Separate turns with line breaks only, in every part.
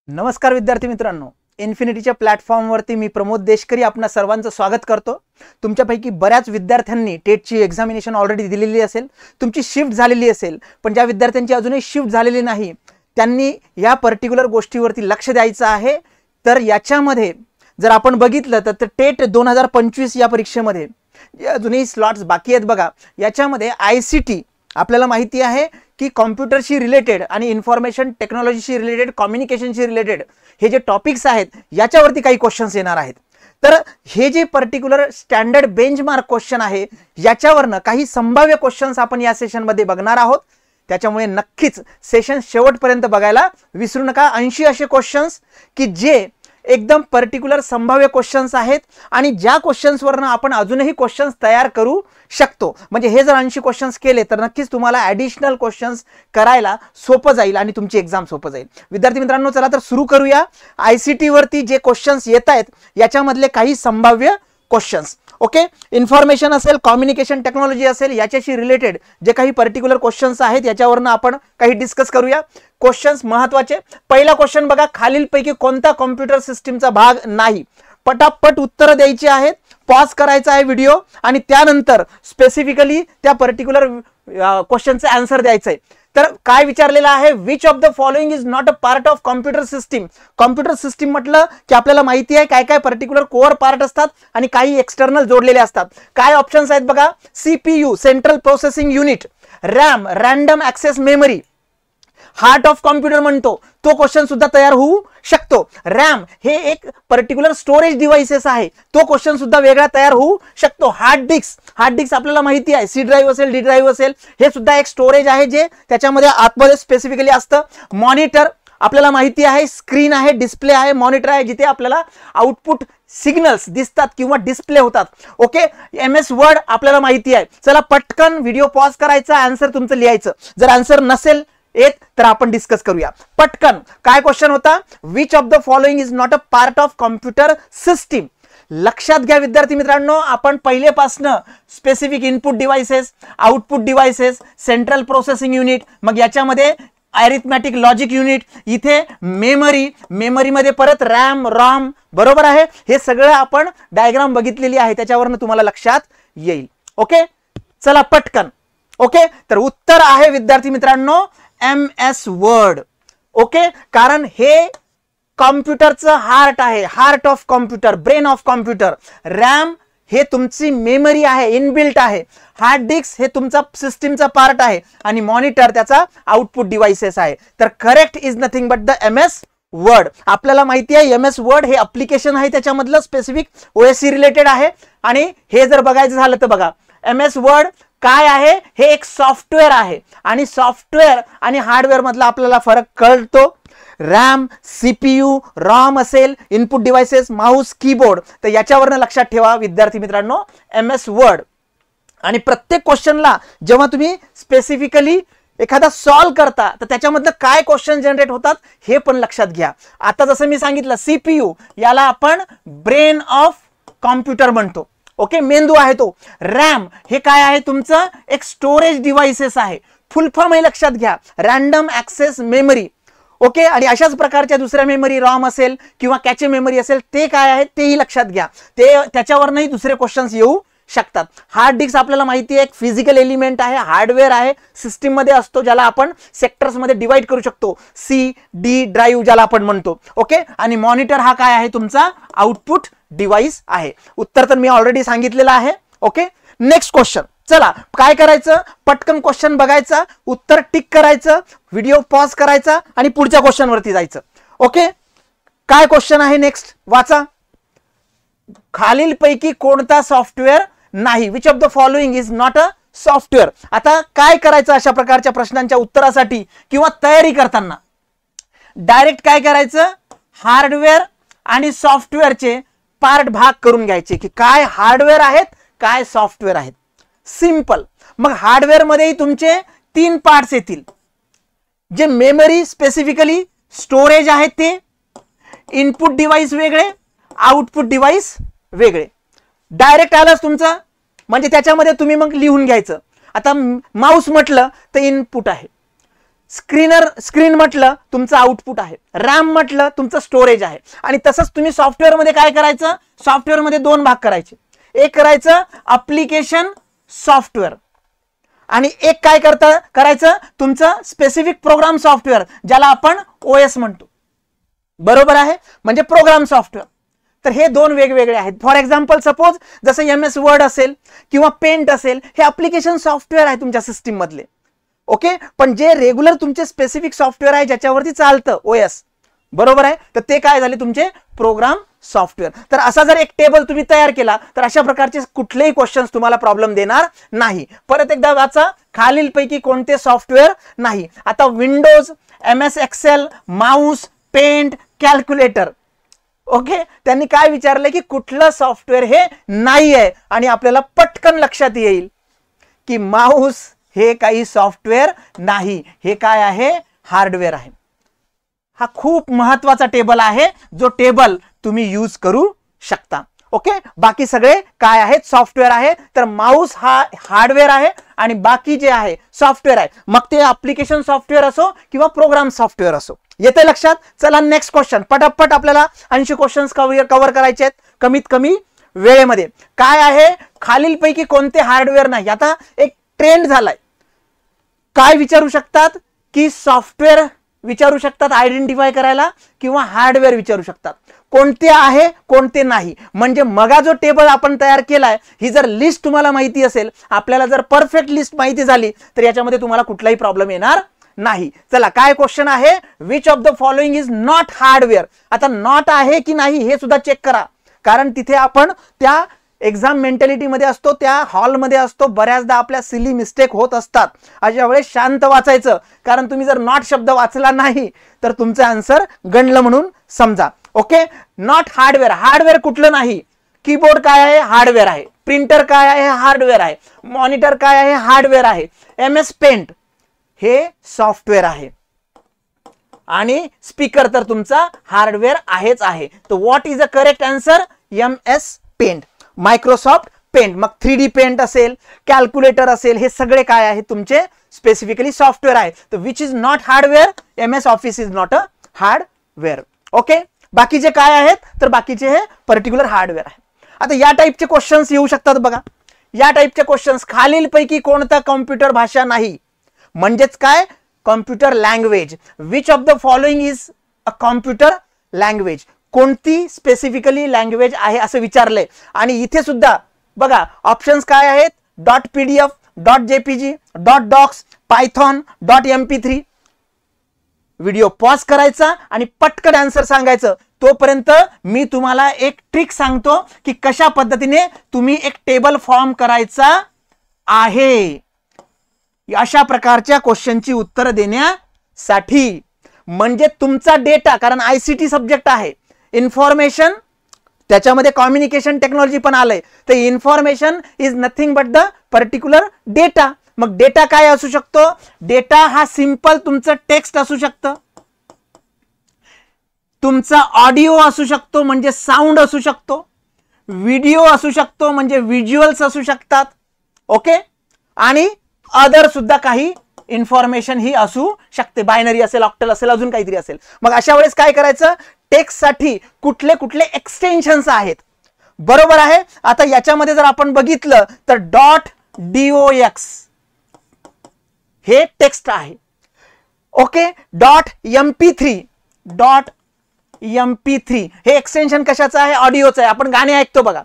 नमस्कार विद्यार्थी मित्रांनो, इन्फिनिटीच्या प्लॅटफॉर्मवरती मी प्रमोद देशकरी आपणा सर्वांचं स्वागत करतो। तुमच्यापैकी बऱ्याच विद्यार्थ्यांनी टेटची एक्झामिनेशन ऑलरेडी दिलेली असेल, तुमची शिफ्ट झालेली असेल, पण ज्या विद्यार्थ्यांची अजूनही शिफ्ट झालेली नाही त्यांनी या पर्टिक्युलर गोष्टीवरती लक्ष द्यायचं आहे। तर याच्यामध्ये जर आपण बघितलं तर टेट 2025 या परीक्षेमध्ये अजूनही स्लॉट्स बाकी आहेत बघा। याच्यामध्ये आयसीटी आपल्याला माहिती आहे की कॉम्प्युटरशी रिलेटेड आणि इन्फॉर्मेशन टेक्नॉलॉजीशी रिलेटेड, कम्युनिकेशनशी रिलेटेड हे जे टॉपिक्स आहेत याच्यावरती काही क्वेश्चन्स येणार आहेत। तर हे जे पर्टिक्युलर स्टँडर्ड बेंचमार्क क्वेश्चन आहे याच्यावरनं काही संभाव्य क्वेश्चन्स आपण या सेशनमध्ये बघणार आहोत। त्याच्यामुळे नक्कीच सेशन शेवटपर्यंत बघायला विसरू नका। 80 असे क्वेश्चन्स की जे एकदम पर्टिक्युलर संभाव्य क्वेश्चन्स आहेत आणि ज्या क्वेश्चन्सवरनं आपण अजूनही क्वेश्चन्स तयार करू शकतो। म्हणजे हे जर 80 क्वेश्चन्स केले तर नक्कीच तुम्हाला ॲडिशनल क्वेश्चन्स करायला सोपं जाईल आणि तुमची एक्झाम सोपं जाईल। विद्यार्थी मित्रांनो, चला तर सुरू करूया। आयसीटी वरती जे क्वेश्चन्स येत आहेत याच्यामधले काही संभाव्य क्वेश्चन्स। ओके, इन्फॉर्मेशन असेल, कम्युनिकेशन टेक्नॉलॉजी असेल, याच्याशी रिलेटेड जे काही पर्टिक्युलर क्वेश्चन्स आहेत याच्यावरनं आपण काही डिस्कस करूया। क्वेश्चन्स महत्त्वाचे। पहिला क्वेश्चन बघा, खालीलपैकी कोणता कॉम्प्युटर सिस्टीमचा भाग नाही? पटापट उत्तर द्यायची आहेत, पॉज करायचा आहे व्हिडिओ आणि त्यानंतर स्पेसिफिकली त्या पर्टिक्युलर क्वेश्चनचे आन्सर द्यायचं आहे। तर काय विचारलेलं आहे, which of the following is not a part of computer system? Computer system म्हटलं की आपल्याला माहिती आहे काय काय पर्टिक्युलर कोअर पार्ट असतात आणि काही एक्सटर्नल जोडलेले असतात। काय ऑप्शन्स आहेत बघा, CPU central processing unit, RAM random access memory, heart of computer म्हणतो तो क्वेश्चन सुद्धा तयार होऊ शकतो। रॅम हे एक पर्टिक्युलर स्टोरेज डिव्हाइसेस आहे, तो क्वेश्चन सुद्धा वेगळा तयार होऊ शकतो। हार्ड डिस्क आपल्याला माहिती आहे, सी ड्राईव्ह असेल, डी ड्राईव्ह असेल, हे सुद्धा एक स्टोरेज आहे जे त्याच्यामध्ये आतमध्ये स्पेसिफिकली असतं। मॉनिटर आपल्याला माहिती आहे, स्क्रीन आहे, डिस्प्ले आहे, मॉनिटर आहे जिथे आपल्याला आउटपुट सिग्नल्स दिसतात किंवा डिस्प्ले होतात। ओके, MS वर्ड आपल्याला माहिती आहे। चला पटकन व्हिडिओ पॉज करायचा, आन्सर तुमचं लिहायचं। जर आन्सर नसेल येत तर आपण डिस्कस करूया पटकन। काय क्वेश्चन होता, which of the following is not a part of computer system? लक्षात घ्या विद्यार्थी मित्रांनो, आपण पहिलेपासनं specific input devices, output devices, central processing unit, मग याच्यामध्ये अरिथमॅटिक लॉजिक युनिट, इथे मेमरीमध्ये परत रॅम रॉम, बरोबर आहे। हे सगळं आपण डायग्राम बघितलेली आहे, त्याच्यावरनं तुम्हाला लक्षात येईल। ओके, चला पटकन। ओके, तर उत्तर आहे विद्यार्थी मित्रांनो MS वर्ड। ओके, कारण हे कॉम्प्युटरचं हार्ट आहे, heart of computer, brain of computer. RAM हे तुमची मेमरी आहे, इनबिल्ट आहे। हार्ड डिस्क हे तुमचा सिस्टीमचा पार्ट आहे आणि मॉनिटर त्याचा आउटपुट डिव्हाइसेस आहे। तर correct is nothing but the MS word. आपल्याला माहिती आहे MS वर्ड हे ऍप्लिकेशन आहे, त्याच्यामधलं स्पेसिफिक OS रिलेटेड आहे। आणि हे जर बघायचं झालं तर बघा, MS वर्ड काय आहे, हे एक सॉफ्टवेअर आहे आणि सॉफ्टवेअर आणि हार्डवेअर मधला आपल्याला फरक कळतो। रॅम, सीपीयू, रॉम असेल, इनपुट डिव्हाइसेस, माऊस, कीबोर्ड, तर याच्यावरनं लक्षात ठेवा विद्यार्थी मित्रांनो MS वर्ड। आणि प्रत्येक क्वेश्चनला जेव्हा तुम्ही स्पेसिफिकली एखादा सॉल्व करता तर त्याच्यामधलं काय क्वेश्चन जनरेट होतात हे पण लक्षात घ्या। आता जसं मी सांगितलं, सीपीयू याला आपण ब्रेन ऑफ कॉम्प्युटर म्हणतो। ओके, मेंदू आहे तो। रॅम हे काय आहे, तुमचं एक स्टोरेज डिव्हाइसेस आहे, फुल फॉर्म हे लक्षात घ्या, रॅन्डम ॲक्सेस मेमरी। ओके, आणि अशाच प्रकारच्या दुसऱ्या मेमरी, रॉम असेल किंवा कॅचे मेमरी असेल, ते काय आहे तेही लक्षात घ्या, ते त्याच्यावरनंही दुसरे क्वेश्चन्स येऊ शकतात। हार्ड डिस्क आपल्याला माहिती आहे, एक फिजिकल एलिमेंट आहे, हार्डवेअर आहे, सिस्टीम मध्ये असतो, ज्याला आपण सेक्टर्स मध्ये डिवाइड करू शकतो, CD ड्राईव्ह ज्याला आपण म्हणतो। ओके, आणि मॉनिटर हा काय आहे, तुमचा आउटपुट डिव्हाइस आहे। उत्तर तर मी ऑलरेडी सांगितलेलं आहे। Okay, next question. चला काय करायचं, पटकन क्वेश्चन बघायचा, उत्तर टिक करायचं, व्हिडिओ पॉज करायचा आणि पुढच्या क्वेश्चन वरती जायचं। ओके, काय क्वेश्चन आहे नेक्स्ट वाचा, खालीलपैकी कोणता सॉफ्टवेअर नाही? Which of the following is not a software? आता काय करायचं अशा प्रकारच्या प्रश्नांच्या उत्तरासाठी किंवा तयारी करताना? डायरेक्ट काय करायचं, हार्डवेअर आणि सॉफ्टवेअरचे पार्ट भाग करून घ्यायचे की काय हार्डवेअर आहेत, काय सॉफ्टवेअर आहेत। सिंपल। मग हार्डवेअर मध्येही तुमचे 3 पार्ट्स येतील, जे मेमरी स्पेसिफिकली स्टोरेज आहे ते, इनपुट डिव्हाइस वेगळे, आउटपुट डिव्हाइस वेगळे। डायरेक्ट आलाच तुमचा, म्हणजे त्याच्यामध्ये तुम्ही मग लिहून घ्यायचं। आता माऊस म्हटलं तर इनपुट आहे, स्क्रीन म्हटलं तुमचं आउटपुट आहे, रॅम म्हटलं तुमचं स्टोरेज आहे. आणि तसंच तुम्ही सॉफ्टवेअरमध्ये काय करायचं, सॉफ्टवेअरमध्ये दोन भाग करायचे. एक करायचं ऍप्लिकेशन सॉफ्टवेअर आणि एक काय करायचं तुमचं स्पेसिफिक प्रोग्राम सॉफ्टवेअर, ज्याला आपण OS म्हणतो. बरोबर आहे, म्हणजे प्रोग्राम सॉफ्टवेअर. तर हे दोन वेगवेगळे आहेत. फॉर एक्झाम्पल सपोज जसं MS वर्ड असेल किंवा पेंट असेल, हे ऍप्लिकेशन सॉफ्टवेअर आहे तुमच्या सिस्टीम मधले. ओके, पण जे रेग्युलर तुमचे स्पेसिफिक सॉफ्टवेअर आहे ज्याच्यावरती चालतं OS, बरोबर आहे, तर ते काय झाले तुमचे प्रोग्राम सॉफ्टवेअर. तर असा जर एक टेबल तुम्ही तयार केला तर अशा प्रकारचे कुठलेही क्वेश्चन्स तुम्हाला प्रॉब्लेम देणार नाही. परत एकदा वाचा, खालीलपैकी कोणते सॉफ्टवेअर नाही. आता Windows, MS Excel, mouse, Paint, calculator. Okay, त्यांनी काय विचारलं की कुठलं सॉफ्टवेअर हे नाही आहे, आणि आपल्याला पटकन लक्षात येईल की माऊस हे काही सॉफ्टवेअर नाही, हे काय आहे, हार्डवेअर आहे. हा खूप महत्वाचा टेबल आहे, जो टेबल तुम्ही यूज करू शकता. ओके, बाकी सगळे काय आहेत, सॉफ्टवेअर आहे. तर माऊस हा हार्डवेअर आहे आणि बाकी जे आहे सॉफ्टवेअर आहे, मग ते ऍप्लिकेशन सॉफ्टवेअर असो किंवा प्रोग्राम सॉफ्टवेअर असो. येते लक्षात? चला नेक्स्ट क्वेश्चन. पटापट आपल्याला 80 क्वेश्चन्स कव्हर करायचे आहेत कमीत कमी वेळेमध्ये. काय आहे, खालीलपैकी कोणते हार्डवेअर नाही. आता एक ट्रेंड झालाय, काय विचारू शकतात की सॉफ्टवेअर विचारू शकतात आयडेंटिफाय करायला किंवा हार्डवेअर विचारू शकतात, कोणते आहे कोणते नाही. म्हणजे मगा जो टेबल आपण तयार केलाय, ही जर लिस्ट तुम्हाला माहिती असेल, आपल्याला जर परफेक्ट लिस्ट माहिती झाली, तर याच्यामध्ये तुम्हाला कुठलाही प्रॉब्लेम येणार नाही. चला, काय क्वेश्चन आहे, which of the following is not hardware. आता नॉट आहे की नाही हे सुद्धा चेक करा, कारण तिथे आपण त्या एक्झाम मेंटॅलिटी मध्ये असतो, त्या हॉलमध्ये असतो, बऱ्याचदा आपल्या सिली मिस्टेक होत असतात. अशा वेळेस शांत वाचायचं, कारण तुम्ही जर नॉट शब्द वाचला नाही तर तुमचं आन्सर गणलं म्हणून समजा. Okay, not hardware. हार्डवेअर कुठलं नाही, कीबोर्ड काय आहे, हार्डवेअर आहे. प्रिंटर काय आहे, हार्डवेअर आहे. मॉनिटर काय आहे, हार्डवेअर आहे. MS पेंट हे सॉफ्टवेअर आहे आणि स्पीकर तर तुमचा हार्डवेअर आहेच आहे. तर what is the correct answer, MS Paint, Microsoft Paint. मग 3D पेंट असेल, कॅल्क्युलेटर असेल, हे सगळे काय आहे तुमचे स्पेसिफिकली सॉफ्टवेअर आहे. तर which is not hardware, MS office is not a hardware. Okay, बाकीचे काय आहेत, तर बाकीचे हे पर्टिक्युलर हार्डवेअर आहे. आता या टाईपचे क्वेश्चन्स येऊ शकतात बघा. या टाईपचे क्वेश्चन्स, खालीलपैकी कोणता कॉम्प्युटर भाषा नाही, म्हणजेच काय, computer language. Which of the following is a computer language, कोणती स्पेसिफिकली लँग्वेज आहे असं विचारलंय. आणि इथे सुद्धा बघा ऑप्शन्स काय आहेत, .pdf, .jpg, .docs, Python, .mp3. Video pause करायचा आणि पटकन आन्सर सांगायचं. तोपर्यंत मी तुम्हाला एक ट्रिक सांगतो की कशा पद्धतीने तुम्ही एक टेबल फॉर्म करायचा आहे अशा प्रकारच्या क्वेश्चनची उत्तर देण्यासाठी. म्हणजे तुमचा डेटा, कारण ICT सब्जेक्ट आहे, इन्फॉर्मेशन, त्याच्यामध्ये कम्युनिकेशन टेक्नॉलॉजी पण आलंय, तर information is nothing but the particular data. मग डेटा काय असू शकतो, डेटा हा सिंपल तुमचं टेक्स्ट असू शकतं, तुमचा ऑडिओ असू शकतो म्हणजे साऊंड असू शकतो, व्हिडिओ असू शकतो म्हणजे व्हिज्युअल्स असू शकतात. ओके, आणि अदर सुद्धा काही इन्फॉर्मेशन ही असू शकते, बायनरी असेल, ऑक्टल असेल, अजून काहीतरी असेल. मग अशा वेळेस काय करायचं, टेक्स्ट साठी कुठले कुठले एक्सटेन्शन्स आहेत, बरोबर आहे. आता याच्यामध्ये जर आपण बघितलं तर .dox हे टेक्स्ट आहे. ओके, .mp3 हे एक्सटेन्शन कशाचं आहे, ऑडिओचं आहे, आपण गाणे ऐकतो बघा,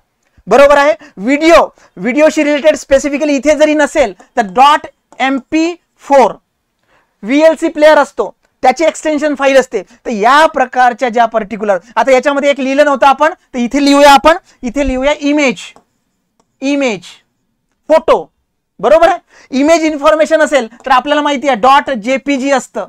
बरोबर आहे. व्हिडिओशी रिलेटेड स्पेसिफिकली इथे जरी नसेल तर .mp4 VLC प्लेअर असतो, त्याची एक्सटेन्शन फाईल असते. तर या प्रकारच्या ज्या पर्टिक्युलर, आता याच्यामध्ये एक लिहिलं नव्हतं आपण, तर इथे लिहूया आपण, इथे लिहूया इमेज फोटो, बरोबर आहे. इमेज इन्फॉर्मेशन असेल तर आपल्याला माहिती आहे .jpg असतं,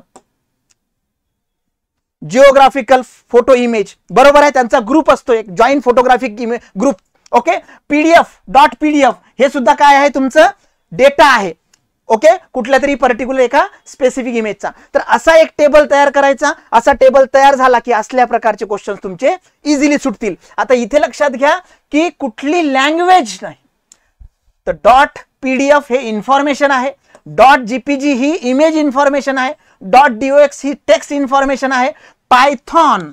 जिओग्राफिकल फोटो इमेज, बरोबर आहे. त्यांचा ग्रुप असतो एक, joint photographic image group. Okay, .pdf हे सुद्धा काय आहे, तुमचं डेटा आहे. ओके, कुठल्या तरी पर्टिक्युलर एका स्पेसिफिक इमेजचा. तर असा एक टेबल तयार करायचा. असा टेबल तयार झाला की असल्या प्रकारचे क्वेश्चन तुमचे इझिली सुटतील. आता इथे लक्षात घ्या की कुठली लँग्वेज नाही, तर .pdf हे इन्फॉर्मेशन आहे, .jpg ही इमेज इन्फॉर्मेशन आहे, .dox ही टेक्स्ट इन्फॉर्मेशन आहे. पायथॉन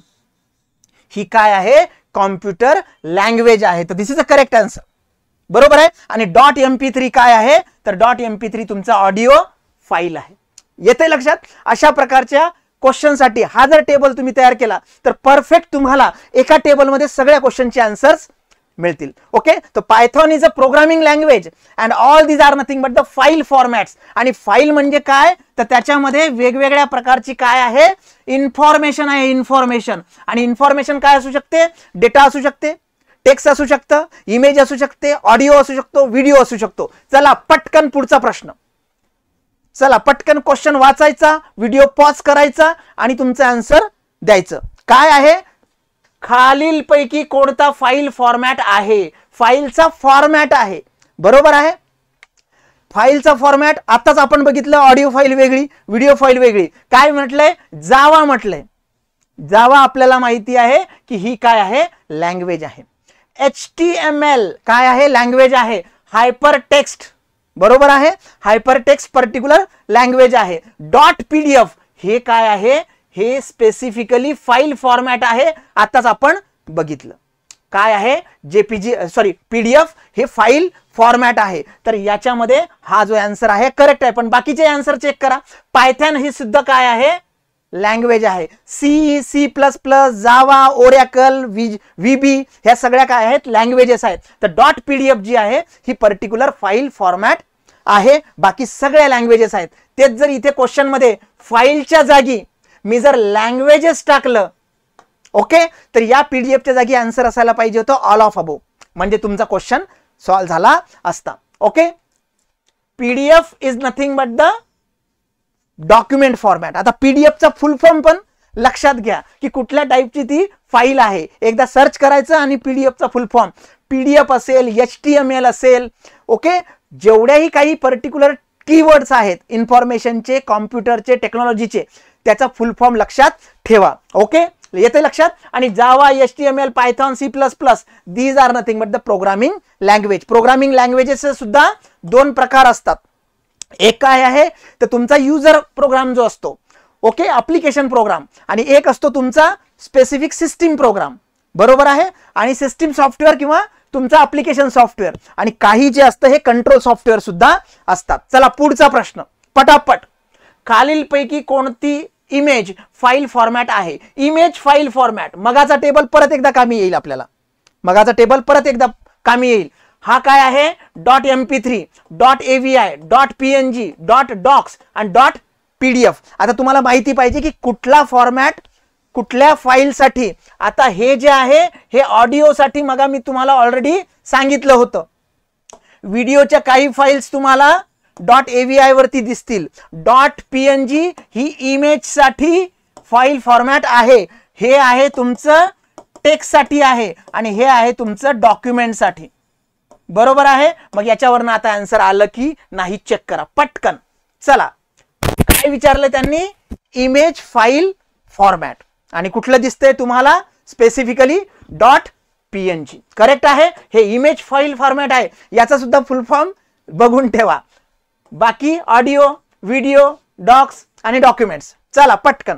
ही काय आहे, कॉम्प्युटर लँग्वेज आहे. तर this is a correct answer, बरोबर आहे. आणि .mp3 काय आहे, तर .mp3 तुमचा ऑडिओ फाईल आहे. येते लक्षात. अशा प्रकारच्या क्वेश्चन साठी हा जर टेबल तुम्ही तयार केला तर परफेक्ट तुम्हाला एका टेबलमध्ये सगळ्या क्वेश्चनचे आन्सर्स मिळतील. ओके, तर Python is a programming language and all these are nothing but the file formats. आणि फाईल म्हणजे काय, तर त्याच्यामध्ये वेगवेगळ्या प्रकारची काय आहे, इन्फॉर्मेशन आहे. इन्फॉर्मेशन, आणि इन्फॉर्मेशन काय असू शकते, डेटा असू शकते, टेक्स्ट असू शकतं, इमेज असू शकते, ऑडिओ असू शकतो, व्हिडिओ असू शकतो. चला पटकन पुढचा प्रश्न. चला पटकन क्वेश्चन वाचायचा, व्हिडिओ पॉज करायचा आणि तुमचं आन्सर द्यायचं. काय आहे, खालीलपैकी कोणता फाईल फॉर्मॅट आहे. फाईलचा फॉर्मॅट आहे, बरोबर आहे. फाईलचा फॉर्मॅट आताच आपण बघितलं, ऑडिओ फाईल वेगळी, व्हिडिओ फाईल वेगळी. काय म्हटलंय, जावा म्हटलंय. जावा आपल्याला माहिती आहे की ही काय आहे, लँग्वेज आहे. HTML काय आहे, लँग्वेज आहे. हायपर टेक्स्ट, बरोबर आहे, हायपर टेक्स्ट पर्टिक्युलर लँग्वेज आहे. .pdf हे काय आहे, हे स्पेसिफिकली फाईल फॉर्मॅट आहे. आताच आपण बघितलं काय आहे, PDF हे फाईल फॉर्मॅट आहे. तर याच्यामध्ये हा जो आन्सर आहे करेक्ट आहे. पण बाकीचे आन्सर चेक करा. पायथॉन ही सुद्धा काय आहे, लँग्वेज आहे. C++, जावा, ओरॅकल, VB ह्या सगळ्या काय आहेत, लँग्वेजेस आहेत. तर .pdf जी आहे ही पर्टिक्युलर फाईल फॉर्मॅट आहे. बाकी सगळ्या लँग्वेजेस आहेत. तेच जर इथे क्वेश्चन मध्ये फाईलच्या जागी मी जर लँग्वेजेस टाकलं, ओके, तर या पीडीएफच्या जागी आन्सर असायला पाहिजे होतं ऑल ऑफ अबोव, म्हणजे तुमचा क्वेश्चन सॉल्व्ह झाला असता. Okay, PDF is nothing but the document format. आता पीडीएफचा फुल फॉर्म पण लक्षात घ्या की कुठल्या टाईपची ती फाईल आहे. एकदा सर्च करायचं आणि पीडीएफचा फुल फॉर्म, पीडीएफ असेल, HTML असेल, ओके, जेवढ्याही काही पर्टिक्युलर कीवर्ड्स आहेत इन्फॉर्मेशनचे, कॉम्प्युटरचे, टेक्नॉलॉजीचे, त्याचा फुल फॉर्म लक्षात ठेवा. ओके, येते लक्षात. आणि Java, HTML, Python, C++ these are nothing but the programming language. Programming languages सुद्धा दोन प्रकार असतात. एक काय आहे तर तुमचा युजर प्रोग्राम जो असतो, ओके, ऍप्लिकेशन प्रोग्राम, आणि एक असतो तुमचा स्पेसिफिक सिस्टीम प्रोग्राम, बरोबर आहे. आणि सिस्टीम सॉफ्टवेअर किंवा तुमचा ऍप्लिकेशन सॉफ्टवेअर, आणि काही जे असतं हे कंट्रोल सॉफ्टवेअर सुद्धा असतात. चला पुढचा प्रश्न पटापट. खालीलपैकी कोणती इमेज फाईल फॉर्मॅट आहे. इमेज फाईल फॉर्मॅट, मगाचा टेबल परत एकदा कामी येईल आपल्याला, मगाचा टेबल परत एकदा कामी येईल. हा काय आहे, .mp3, .avi, .png, .docs आणि .pdf. आता तुम्हाला माहिती पाहिजे की कुठला फॉर्मॅट कुठल्या फाईलसाठी. आता हे जे आहे हे ऑडिओसाठी मगा मी तुम्हाला ऑलरेडी सांगितलं होतं. व्हिडिओच्या काही फाईल्स तुम्हाला .avi वरती दिसतील. .png ही इमेज साठी फाईल फॉर्मॅट आहे. हे आहे तुमचं टेक्स्ट साठी आहे, आणि हे आहे तुमचं डॉक्युमेंट साठी, बरोबर आहे. मग याच्यावरनं आता आन्सर आलं की नाही चेक करा पटकन. चला, काय विचारलं त्यांनी, इमेज फाईल फॉर्मॅट, आणि कुठलं दिसतंय तुम्हाला, स्पेसिफिकली .png. करेक्ट आहे, हे इमेज फाईल फॉर्मॅट आहे. याचा सुद्धा फुल फॉर्म बघून ठेवा. बाकी ऑडिओ, व्हिडिओ, डॉक्स आणि डॉक्युमेंट्स. चला पटकन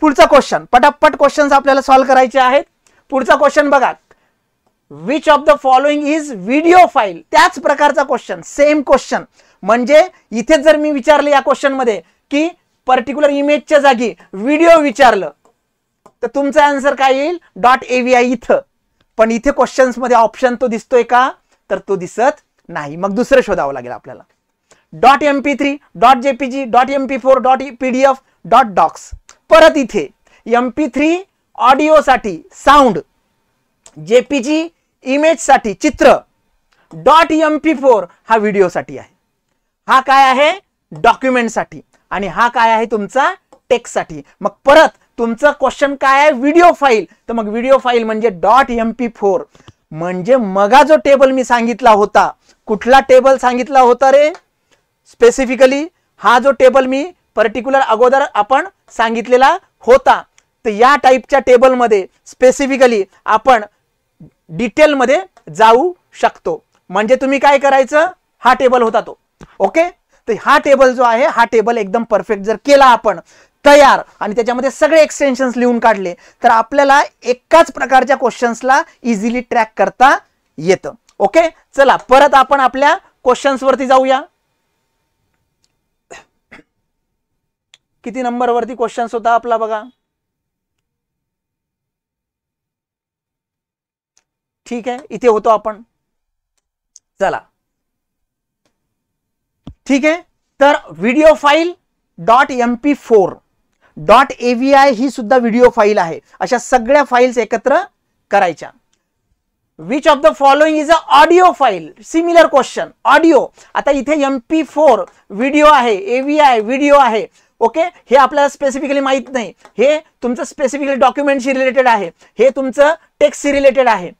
पुढचा क्वेश्चन, पटापट क्वेश्चन्स आपल्याला सॉल्व्ह करायचे आहेत. पुढचा क्वेश्चन बघा, which of the following is video file. त्याच प्रकारचा क्वेश्चन, सेम क्वेश्चन. म्हणजे इथे जर मी विचारले या क्वेश्चन मध्ये की पर्टिक्युलर इमेजच्या जागी व्हिडिओ विचारलं तर तुमचा आन्सर काय येईल, .avi इथं. पण इथे क्वेश्चन्स मध्ये ऑप्शन तो दिसतोय का, तर तो दिसत नाही. मग दुसरं शोधावं लागेल आपल्याला. .mp3, .jpg, .mp4, .pdf, .docs. परत इथे mp3 ऑडिओ साठी साऊंड, JPG इमेज साठी चित्र, .mp4 हा व्हिडिओ साठी आहे. हा काय आहे, डॉक्युमेंट साठी, आणि हा काय आहे तुमचा टेक्स्ट साठी. मग परत तुमचं क्वेश्चन काय आहे, व्हिडिओ फाईल. तर मग व्हिडिओ फाईल म्हणजे .mp4. म्हणजे मगा जो टेबल मी सांगितला होता, कुठला टेबल सांगितला होता रे, स्पेसिफिकली हा जो टेबल मी पर्टिक्युलर अगोदर आपण सांगितलेला होता. तर या टाईपच्या टेबलमध्ये स्पेसिफिकली आपण डिटेलमध्ये जाऊ शकतो. म्हणजे तुम्ही काय करायचं, हा टेबल होता तो. ओके, तर हा टेबल जो आहे हा टेबल एकदम परफेक्ट जर केला आपण तयार आणि त्याच्यामध्ये सगळे एक्सटेन्शन्स लिहून काढले तर आपल्याला एकाच प्रकारच्या क्वेश्चन्सला इझिली ट्रॅक करता येतं. ओके, चला परत आपण आपल्या क्वेश्चन्स वरती जाऊया. किती नंबर वरती क्वेश्चन्स होता आपला बघा. ठीक आहे, इथे होतो आपण. चला ठीक आहे, तर व्हिडिओ फाईल .mp4.avi ही सुद्धा व्हिडिओ फाईल आहे. अशा सगळ्या फाईल्स एकत्र करायच्या. Which of the following is a audio file. Similar question, audio. आता इथे MP4 व्हिडिओ आहे, AVI व्हिडिओ आहे. ओके, हे आपल्याला स्पेसिफिकली माहित नाही. हे तुमचं स्पेसिफिकली डॉक्युमेंटशी रिलेटेड आहे, हे तुमचं टेक्स्टशी रिलेटेड आहे.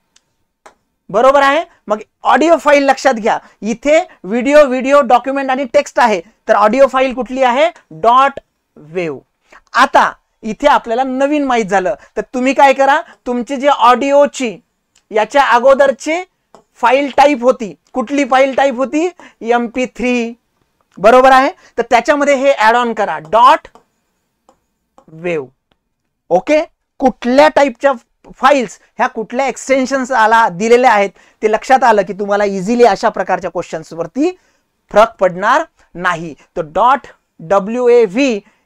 बरोबर आहे. मग ऑडिओ फाईल लक्षात घ्या. इथे व्हिडिओ डॉक्युमेंट आणि टेक्स्ट आहे. तर ऑडिओ फाईल कुठली आहे? .wav. आता इथे आपल्याला नवीन माहित झालं तर तुम्ही काय करा, तुमची जे ऑडिओची याच्या अगोदरची फाईल टाईप होती, कुठली फाईल टाईप होती? MP3. बरोबर आहे. तर त्याच्यामध्ये हे ऍड ऑन करा .wav. ओके, कुठल्या टाईपच्या फाईल्स ह्या कुठल्या एक्सटेन्शन्स आला दिलेल्या आहेत ते लक्षात आलं की तुम्हाला इझिली अशा प्रकारच्या क्वेश्चन्स वरती फरक पडणार नाही. तो .wav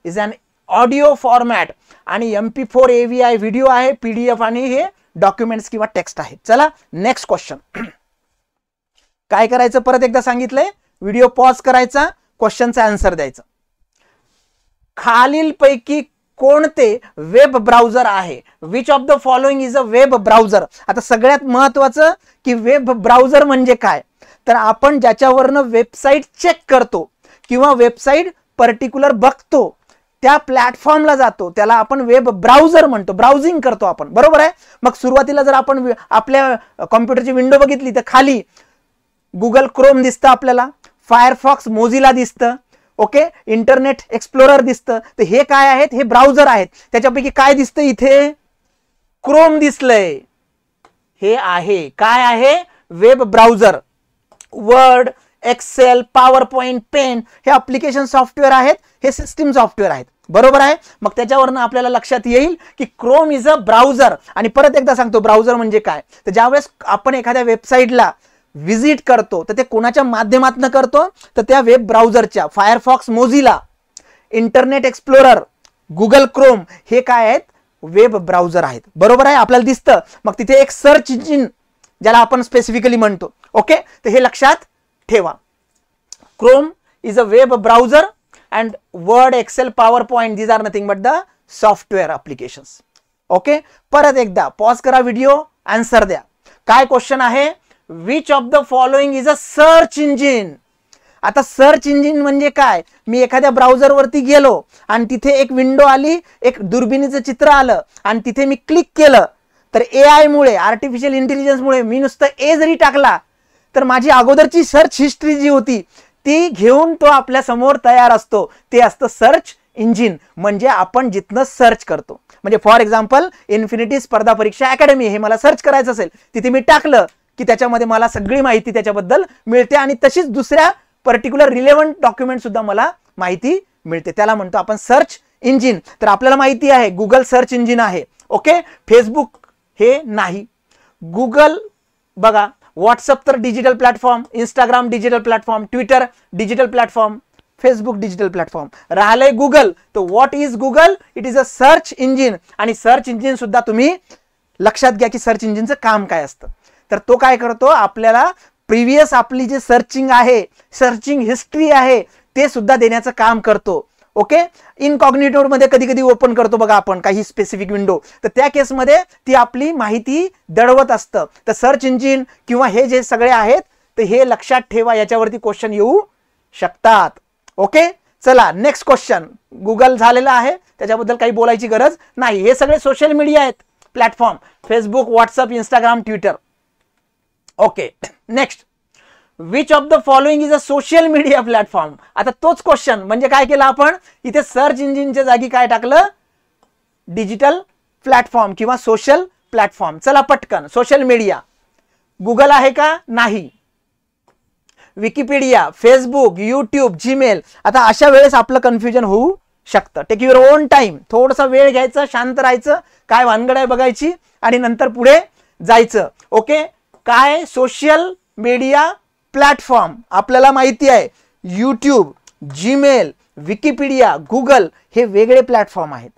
is an audio format आणि MP4 AVI व्हिडिओ आहे, PDF आणि हे डॉक्युमेंट्स किंवा टेक्स्ट आहे. चला नेक्स्ट क्वेश्चन. काय करायचं परत एकदा सांगितलंय, व्हिडिओ पॉज करायचा, क्वेश्चनचा आन्सर द्यायचा. खालीलपैकी कोणते वेब ब्राउझर आहे? Which of the following is a web browser. आता सगळ्यात महत्वाचं की वेब ब्राउझर म्हणजे काय, तर आपण ज्याच्यावरनं वेबसाईट चेक करतो किंवा वेबसाईट पर्टिक्युलर बघतो त्या प्लॅटफॉर्मला जातो त्याला आपण वेब ब्राउझर म्हणतो. ब्राउझिंग करतो आपण. बरोबर आहे. मग सुरुवातीला जर आपण आपल्या कॉम्प्युटरची विंडो बघितली तर खाली गुगल क्रोम दिसतं आपल्याला, फायरफॉक्स मोझिला दिसतं, ओके, इंटरनेट एक्सप्लोरर दिसतं. तर हे काय आहेत? हे ब्राउझर आहेत. त्याच्यापैकी काय दिसतं इथे? क्रोम दिसलंय. हे आहे काय आहे? Web browser. Word, Excel, PowerPoint, pen हे ऍप्लिकेशन सॉफ्टवेअर आहेत, हे सिस्टीम सॉफ्टवेअर आहेत. बरोबर आहे. मग त्याच्यावरनं आपल्याला लक्षात येईल की क्रोम इज अ ब्राउझर. आणि परत एकदा सांगतो ब्राउझर म्हणजे काय, तर ज्यावेळेस आपण एखाद्या वेबसाईटला विजिट करतो तर ते कोणाच्या माध्यमातून करतो, तर त्या वेब ब्राउझरच्या. Firefox Mozilla, Internet Explorer, Google Chrome हे काय आहेत? वेब ब्राउझर आहेत. बरोबर आहे, आपल्याला दिसतं. मग तिथे एक सर्च इंजिन ज्याला आपण स्पेसिफिकली म्हणतो. ओके, तर हे लक्षात ठेवा. Chrome is a web browser and Word, Excel, PowerPoint these are nothing but the software applications. Okay, परत एकदा पॉज करा व्हिडिओ, आन्सर द्या. काय क्वेश्चन आहे? Which of the following is a search engine. आता सर्च इंजिन म्हणजे काय? मी एखाद्या ब्राउझर वरती गेलो आणि तिथे एक विंडो आली, एक दुर्बिणीचं चित्र आलं आणि तिथे मी क्लिक केलं तर AI मुळे, आर्टिफिशियल इंटेलिजन्स मुळे मी नुसतं ए जरी टाकला तर माझी अगोदरची सर्च हिस्ट्री जी होती ती घेऊन तो आपल्या समोर तयार असतो. ते असतं सर्च इंजिन. म्हणजे आपण जिथनं सर्च करतो, म्हणजे फॉर एक्झाम्पल इन्फिनिटी स्पर्धा परीक्षा अकॅडमी हे मला सर्च करायचं असेल, तिथे मी टाकलं की त्याच्यामध्ये मला सगळी माहिती त्याच्याबद्दल मिळते आणि तशीच दुसऱ्या पर्टिक्युलर रिलेव्हंट डॉक्युमेंट सुद्धा मला माहिती मिळते. त्याला म्हणतो आपण सर्च इंजिन. तर आपल्याला माहिती आहे गुगल सर्च इंजिन आहे. ओके, फेसबुक हे नाही. गुगल बघा, व्हॉट्सअप तर digital platform, Instagram digital platform, Twitter digital platform, Facebook digital platform. राहिलंय गुगल. तर what is Google? It is a search engine. आणि सर्च इंजिन सुद्धा तुम्ही लक्षात घ्या की सर्च इंजिनचं काम काय असतं. तर तो काय करतो? आपल्याला प्रिव्हियस आपली जे सर्चिंग आहे, सर्चिंग हिस्ट्री आहे ते सुद्धा देण्याचं काम करतो. ओके, इनकॉग्निटो मध्ये कधी कधी ओपन करतो बघा आपण काही स्पेसिफिक विंडो, तर त्या केसमध्ये ती आपली माहिती दडवत असतं. तर सर्च इंजिन किंवा हे जे सगळे आहेत तर हे लक्षात ठेवा, याच्यावरती क्वेश्चन येऊ शकतात. ओके, चला नेक्स्ट क्वेश्चन. गुगल झालेला आहे, त्याच्याबद्दल काही बोलायची गरज नाही. हे सगळे सोशल मीडिया आहेत platform, Facebook, WhatsApp, Instagram, Twitter. Okay, next. Which of the following is a social media platform. आता तोच क्वेश्चन, म्हणजे काय केलं आपण इथे सर्च इंजिनच्या जागी काय टाकलं? डिजिटल प्लॅटफॉर्म किंवा सोशल प्लॅटफॉर्म. चला पटकन, सोशल मीडिया गुगल आहे का? नाही. Wikipedia, Facebook, YouTube, Gmail. आता अशा वेळेस आपलं कन्फ्युजन होऊ शकतं. टेक युअर ओन टाइम, थोडासा वेळ घ्यायचा, शांत राहायचं, काय भानगड आहे बघायची आणि नंतर पुढे जायचं. ओके, काय सोशल मीडिया प्लॅटफॉर्म आपल्याला माहिती आहे, यूट्यूब, जीमेल, विकिपीडिया, गुगल हे वेगळे प्लॅटफॉर्म आहेत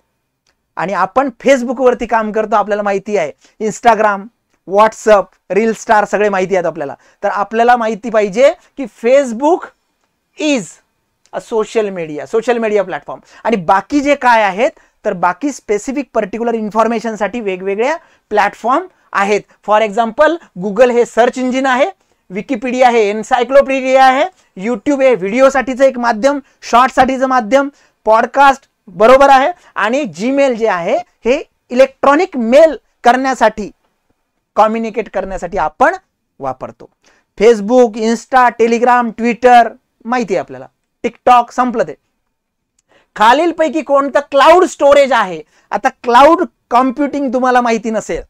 आणि आपण फेसबुकवरती काम करतो, आपल्याला माहिती आहे. इंस्टाग्राम, व्हॉट्सअप, रील स्टार सगळे माहिती आहेत आपल्याला. तर आपल्याला माहिती पाहिजे की Facebook is a social media platform. आणि बाकी जे काय आहेत तर बाकी स्पेसिफिक पर्टिक्युलर इन्फॉर्मेशनसाठी वेगवेगळ्या प्लॅटफॉर्म आहेत. फॉर एक्झाम्पल गुगल हे सर्च इंजिन आहे, विकिपीडिया हे एन्सायक्लोपीडिया आहे, यूट्यूब हे व्हिडिओसाठीचं एक माध्यम, शॉर्टसाठीचं माध्यम, पॉडकास्ट बरोबर आहे, आणि जीमेल जे आहे हे इलेक्ट्रॉनिक मेल करण्यासाठी, कम्युनिकेट करण्यासाठी आपण वापरतो. फेसबुक, इन्स्टा, टेलिग्राम, ट्विटर माहिती आहे आपल्याला, टिकटॉक संपलं ते. खालीलपैकी कोणतं क्लाउड स्टोरेज आहे? आता क्लाउड कॉम्प्युटिंग तुम्हाला माहिती नसेल,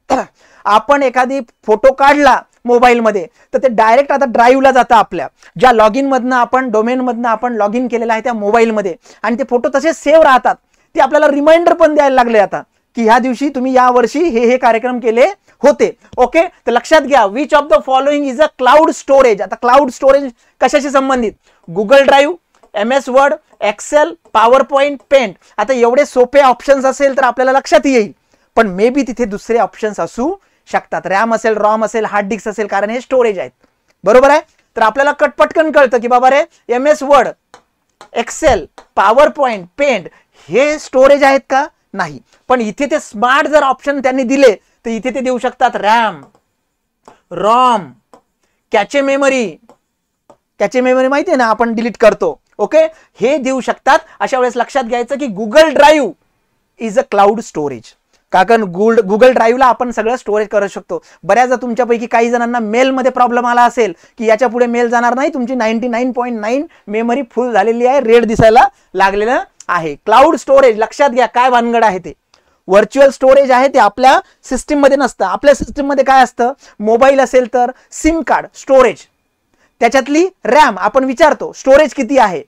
आपण एखादी फोटो काढला मोबाईलमध्ये तर ते डायरेक्ट आता ड्राईव्हला जातं आपल्या ज्या लॉग इन मधनं आपण डोमेन मधनं आपण लॉग इन केलेलं आहे त्या मोबाईलमध्ये, आणि ते फोटो तसे सेव्ह राहतात. ते आपल्याला रिमाइंडर पण द्यायला लागले आता की ह्या दिवशी तुम्ही या वर्षी हे कार्यक्रम केले होते. ओके, तर लक्षात घ्या, which of the following is a cloud storage. आता क्लाउड स्टोरेज कशाशी संबंधित? Google Drive, MS Word, Excel, PowerPoint, Paint. आता एवढे सोपे ऑप्शन्स असेल तर आपल्याला लक्षात येईल, पण मे बी तिथे दुसरे ऑप्शन्स असू शकतात. रॅम असेल, रॉम असेल, हार्ड डिस्क असेल, कारण हे स्टोरेज आहेत. बरोबर आहे. तर आपल्याला पटकन कळतं की बाबा रे MS Word, Excel, PowerPoint, Paint हे स्टोरेज आहेत का? नाही. पण इथे ते स्मार्ट जर ऑप्शन त्यांनी दिले तर इथे ते देऊ शकतात रॅम, रॉम, कॅचे मेमरी माहिती आहे ना, आपण डिलीट करतो. ओके, हे देऊ शकतात. अशा वेळेस लक्षात घ्यायचं की Google drive is a cloud storage. कारण गुगल ड्राईव्हला आपण सगळं स्टोरेज करू शकतो. बऱ्याचदा तुमच्यापैकी काही जणांना मेलमध्ये प्रॉब्लेम आला असेल की याच्या पुढे मेल जाणार नाही, तुमची 99.9 मेमरी फुल झालेली आहे, रेड दिसायला लागलेलं आहे. क्लाउड स्टोरेज लक्षात घ्या काय भानगड आहे ते. व्हर्च्युअल स्टोरेज आहे ते आपल्या सिस्टीम मध्ये नसतं. आपल्या सिस्टीम मध्ये काय असतं? मोबाईल असेल तर सिम कार्ड स्टोरेज, त्याच्यातली रॅम आपण विचारतो स्टोरेज किती आहे,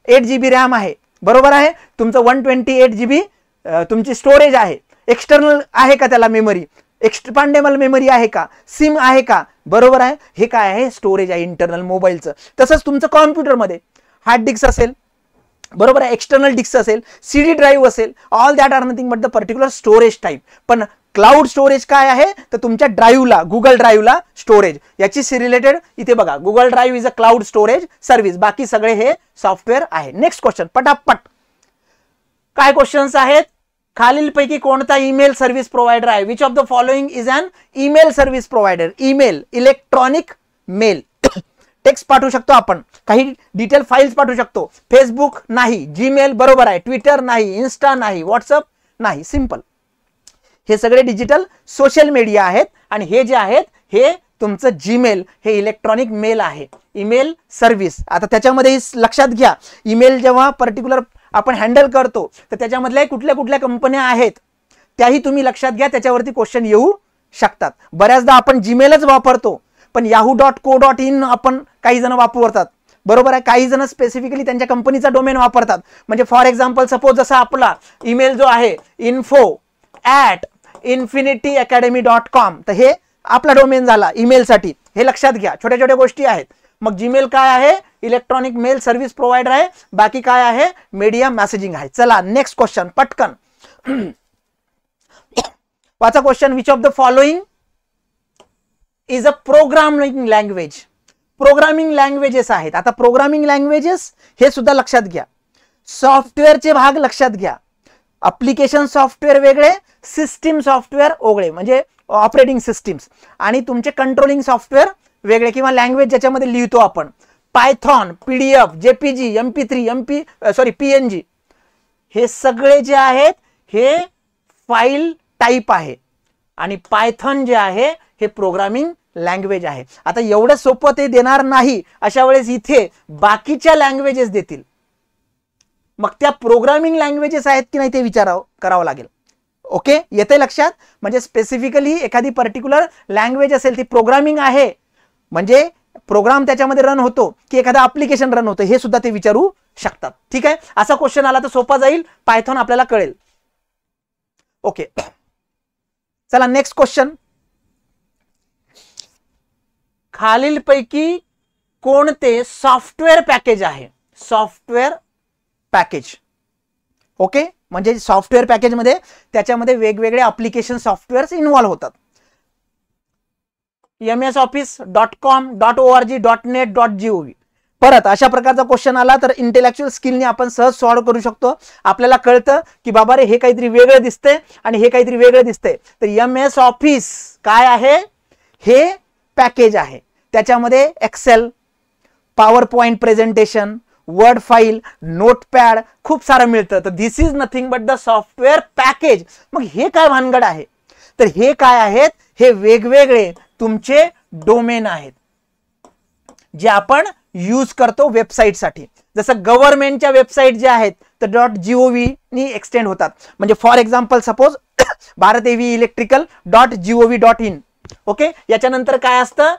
8 GB रॅम आहे. बरोबर आहे. तुमचं 128 GB तुमची स्टोरेज आहे. एक्सटर्नल आहे का त्याला मेमरी, एक्सपांडेबल मेमरी आहे का, सिम आहे का? बरोबर आहे. हे काय आहे? स्टोरेज आहे इंटरनल मोबाईलचं. तसंच तुमचं कॉम्प्युटरमध्ये हार्ड डिस्क असेल, बरोबर आहे, एक्सटर्नल डिस्क असेल, CD ड्राईव्ह असेल, all that are nothing but the particular storage type. पण क्लाउड स्टोरेज काय आहे? तर तुमच्या ड्राईव्हला, गुगल ड्राईव्हला स्टोरेज. याची रिलेटेड इथे बघा, Google drive is a cloud storage service. बाकी सगळे हे सॉफ्टवेअर आहे. नेक्स्ट क्वेश्चन पटापट. काय क्वेश्चन्स आहेत? खालीलपैकी कोणता ईमेल सर्व्हिस प्रोव्हायडर आहे? Which of the following is an email service provider? Email, electronic mail, text पाठवू शकतो आपण, काही डिटेल फाइल्स पाठवू शकतो. फेसबुक नाही, जीमेल बरोबर आहे, ट्विटर नाही, इन्स्टा नाही, व्हॉट्सअप नाही. सिंपल. हे सगळे डिजिटल सोशल मीडिया आहेत आणि हे जे आहेत हे तुमचं जीमेल हे इलेक्ट्रॉनिक मेल आहे, ईमेल सर्व्हिस. आता त्याच्यामध्ये लक्षात घ्या, ईमेल जेव्हा पर्टिक्युलर आपण हँडल करतो तर त्याच्यामधल्या कुठल्या कंपन्या आहेत त्याही तुम्ही लक्षात घ्या, त्याच्यावरती क्वेश्चन येऊ शकतात. बऱ्याचदा आपण जीमेलच वापरतो पण yahoo.co.in आपण काही जण वापरतात. बरोबर आहे. काही जण स्पेसिफिकली त्यांच्या कंपनीचा डोमेन वापरतात. म्हणजे फॉर एक्झाम्पल सपोज जसा आपला ईमेल जो आहे info@infinityacademy.com, तर हे आपला डोमेन झाला ईमेलसाठी. हे लक्षात घ्या, छोट्या गोष्टी आहेत. मग जीमेल काय आहे? इलेक्ट्रॉनिक मेल सर्व्हिस प्रोव्हायडर आहे. बाकी काय आहे? मीडिया मेसेजिंग आहे. चला नेक्स्ट क्वेश्चन पटकन वाचा question. Which of the following is a programming language? Programming languages आहेत. आता प्रोग्रामिंग लँग्वेजेस हे सुद्धा लक्षात घ्या. सॉफ्टवेअरचे भाग लक्षात घ्या. अप्लिकेशन सॉफ्टवेअर वेगळे, सिस्टीम सॉफ्टवेअर वेगळे, म्हणजे ऑपरेटिंग सिस्टीम्स, आणि तुमचे कंट्रोलिंग सॉफ्टवेअर वेगळे किंवा लँग्वेज ज्याच्यामध्ये लिहितो आपण. Python, PDF, JPG, MP3, PNG हे सगळे जे आहेत हे फाईल टाईप आहे आणि पायथॉन जे आहे हे प्रोग्रामिंग लँग्वेज आहे. आता एवढं सोपं ते देणार नाही. अशा वेळेस इथे बाकीच्या लँग्वेजेस देतील. मग त्या प्रोग्रामिंग लँग्वेजेस आहेत की नाही ते करावं लागेल. ओके, येते लक्षात? म्हणजे स्पेसिफिकली एखादी पर्टिक्युलर लँग्वेज असेल ती प्रोग्रामिंग आहे, म्हणजे प्रोग्राम त्याच्यामध्ये रन होतो की एखादा ऍप्लिकेशन रन होतं, हे सुद्धा ते विचारू शकतात. ठीक आहे, असा क्वेश्चन आला तर सोपा जाईल, पायथॉन आपल्याला कळेल. ओके, चला नेक्स्ट क्वेश्चन. खालीलपैकी कोणते सॉफ्टवेअर पॅकेज आहे? Software package. ओके, म्हणजे सॉफ्टवेअर पॅकेज मध्ये त्याच्यामध्ये वेगवेगळे ऍप्लिकेशन सॉफ्टवेअर्स इन्व्हॉल्व होतात. msoffice.com .org .net .gov. परत अशा प्रकारचा क्वेश्चन आला तर इंटेलेक्च्युअल स्किलने आपण सहज सॉल्व्ह करू शकतो. आपल्याला कळतं की बाबा रे हे काहीतरी वेगळं दिसतंय आणि हे काहीतरी वेगळं दिसतंय. तर MS ऑफिस काय आहे? हे पॅकेज आहे. त्याच्यामध्ये Excel, PowerPoint presentation, word file, Notepad खूप सारं मिळतं. तर this is nothing but the software package. मग हे काय भानगड आहे? तर हे काय आहेत? हे वेगवेगळे तुमचे डोमेन आहेत जे आपण यूज करतो वेबसाईटसाठी. जसं गव्हर्नमेंटच्या वेबसाईट ज्या आहेत तर .gov नी एक्सटेंड होतात. म्हणजे for example suppose Bharat एव्ही electrical .gov.in. Okay, याच्यानंतर काय असतं?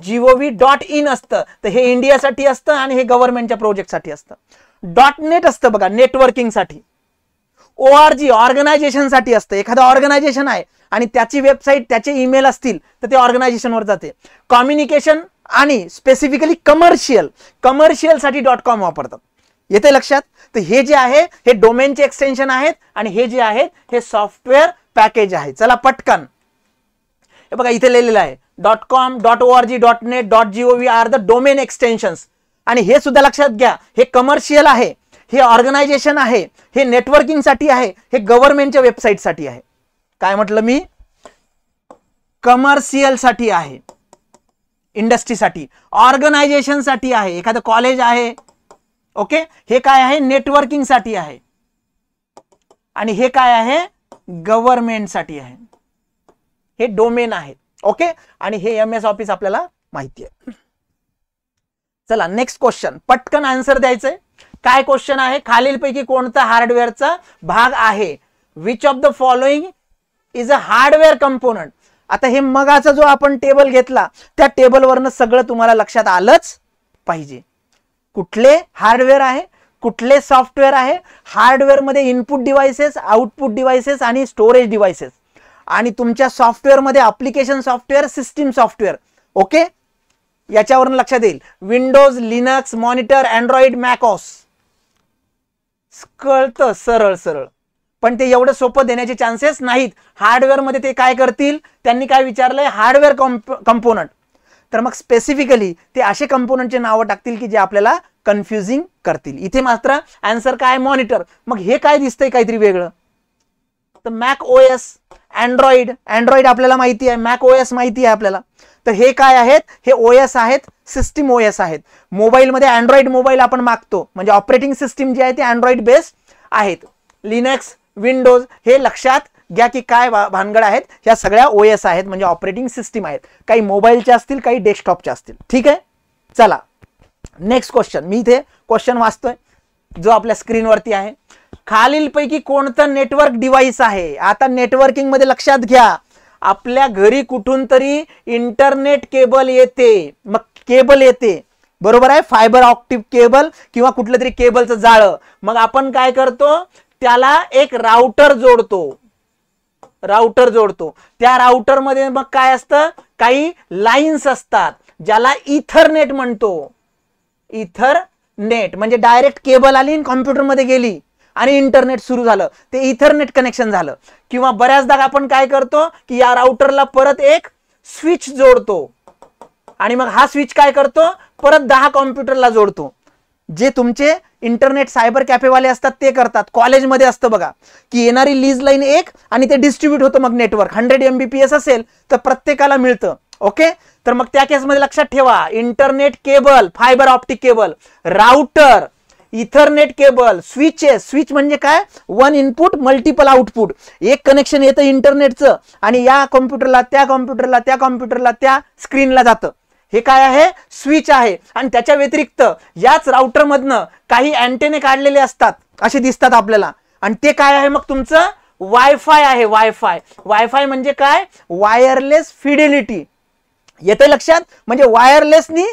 .gov.in असतं. तर हे इंडियासाठी असतं आणि हे गव्हर्नमेंटच्या प्रोजेक्टसाठी असतं. .net असतं बघा नेटवर्किंगसाठी. ORG ऑर्गनायझेशनसाठी असतं. एखादं ऑर्गनायझेशन आहे आणि त्याची वेबसाईट, त्याचे ईमेल असतील तर ते ऑर्गनायझेशनवर जाते. कम्युनिकेशन आणि स्पेसिफिकली कमर्शियल साठी .com वापरतात. येते लक्षात? तर हे जे आहे हे डोमेनचे एक्सटेन्शन आहेत आणि हे जे आहेत हे सॉफ्टवेअर पॅकेज आहे. चला पटकन हे बघा इथे लिहिलेलं आहे .com .org .net .gov are the domain extensions. आणि हे सुद्धा लक्षात घ्या, हे कमर्शियल आहे, हे ऑर्गनायझेशन आहे, हे नेटवर्किंग साठी आहे, हे गव्हर्नमेंटच्या वेबसाईट साठी आहे. काय म्हटलं मी? कमर्शियल साठी आहे, इंडस्ट्रीसाठी, ऑर्गनायझेशन साठी आहे, एखादं कॉलेज आहे. ओके, हे काय आहे? नेटवर्किंग साठी आहे आणि हे काय आहे? गव्हर्नमेंट साठी आहे. हे डोमेन आहेत. ओके, आणि हे MS ऑफिस आपल्याला माहिती आहे. चला नेक्स्ट क्वेश्चन, पटकन आन्सर द्यायचंय. काय क्वेश्चन आहे? खालीलपैकी कोणता हार्डवेअरचा भाग आहे? Which of the following is a hardware component. आता हे मगाचा जो आपण टेबल घेतला त्या टेबलवरनं सगळं तुम्हाला लक्षात आलंच पाहिजे. कुठले हार्डवेअर आहे, कुठले सॉफ्टवेअर आहे. हार्डवेअर मध्ये इनपुट डिव्हाइसेस, आउटपुट डिव्हाइसेस आणि स्टोरेज डिव्हाइसेस. आणि तुमच्या सॉफ्टवेअर मध्ये application software, system software. Okay, याच्यावरून लक्षात येईल. Windows, Linux, monitor, Android, macOS. कळतं सरळ सरळ, पण ते एवढं सोपं देण्याचे चान्सेस नाहीत. हार्डवेअर मध्ये ते काय करतील? त्यांनी काय विचारलंय? Hardware component. तर मग स्पेसिफिकली ते असे कंपोनंटचे नावं टाकतील की जे आपल्याला कन्फ्युजिंग करतील. इथे मात्र आन्सर काय? मॉनिटर. मग हे काय दिसतंय काहीतरी वेगळं? तर मॅक OS, अँड्रॉइड आपल्याला माहिती आहे, मॅक OS माहिती आहे आपल्याला. तर हे काय आहेत? हे OS आहेत, सिस्टीम OS आहेत. मोबाईलमध्ये अँड्रॉइड मोबाईल आपण मागतो, म्हणजे ऑपरेटिंग सिस्टीम जे आहे ते अँड्रॉइड बेस्ड आहेत. लिनक्स, विंडोज हे लक्षात घ्या की काय भानगड आहेत. ह्या सगळ्या OS आहेत, म्हणजे ऑपरेटिंग सिस्टीम आहेत. काही मोबाईलच्या असतील, काही डेस्कटॉपच्या असतील. ठीक आहे, चला नेक्स्ट क्वेश्चन. मी इथे क्वेश्चन वाचतोय जो आपल्या स्क्रीनवरती आहे. खालीलपैकी कोणतं नेटवर्क डिव्हाइस आहे? आता नेटवर्किंग मध्ये लक्षात घ्या, आपल्या घरी कुठून तरी इंटरनेट केबल येते. मग केबल येते, बरोबर आहे, फायबर ऑप्टिक केबल किंवा कुठलं तरी केबलचं जाळं. मग आपण काय करतो? त्याला एक राउटर जोडतो. त्या राउटर मध्ये मग काय असतं? काही लाईन्स असतात ज्याला इथरनेट म्हणतो. इथरनेट म्हणजे डायरेक्ट केबल आली, कॉम्प्युटर मध्ये गेली आणि इंटरनेट सुरू झालं, ते इथरनेट कनेक्शन झालं. किंवा बऱ्याचदा आपण काय करतो की या राउटरला परत एक स्विच जोडतो आणि मग हा स्विच काय करतो? परत 10 कॉम्प्युटरला जोडतो. जे तुमचे इंटरनेट सायबर कॅफेवाले असतात ते करतात. कॉलेजमध्ये असतं बघा की येणारी लीज लाईन एक आणि ते डिस्ट्रीब्यूट होतं. मग नेटवर्क 100 MBPS असेल तर प्रत्येकाला मिळतं. ओके, तर मग त्या केसमध्ये लक्षात ठेवा, internet cable, fibre optic cable, router, Ethernet cable, switch म्हणजे काय? One input multiple output. एक कनेक्शन येतं इंटरनेटचं आणि या कॉम्प्युटरला, त्या कॉम्प्युटरला, त्या कॉम्प्युटरला, त्या स्क्रीनला जातं. हे काय आहे? स्विच आहे. आणि त्याच्या व्यतिरिक्त याच राउटर मधनं काही अँटेने काढलेले असतात, असे दिसतात आपल्याला. आणि ते काय आहे? मग तुमचं वायफाय आहे. वायफाय म्हणजे काय? Wireless Fidelity. येते लक्षात? म्हणजे वायरलेसनी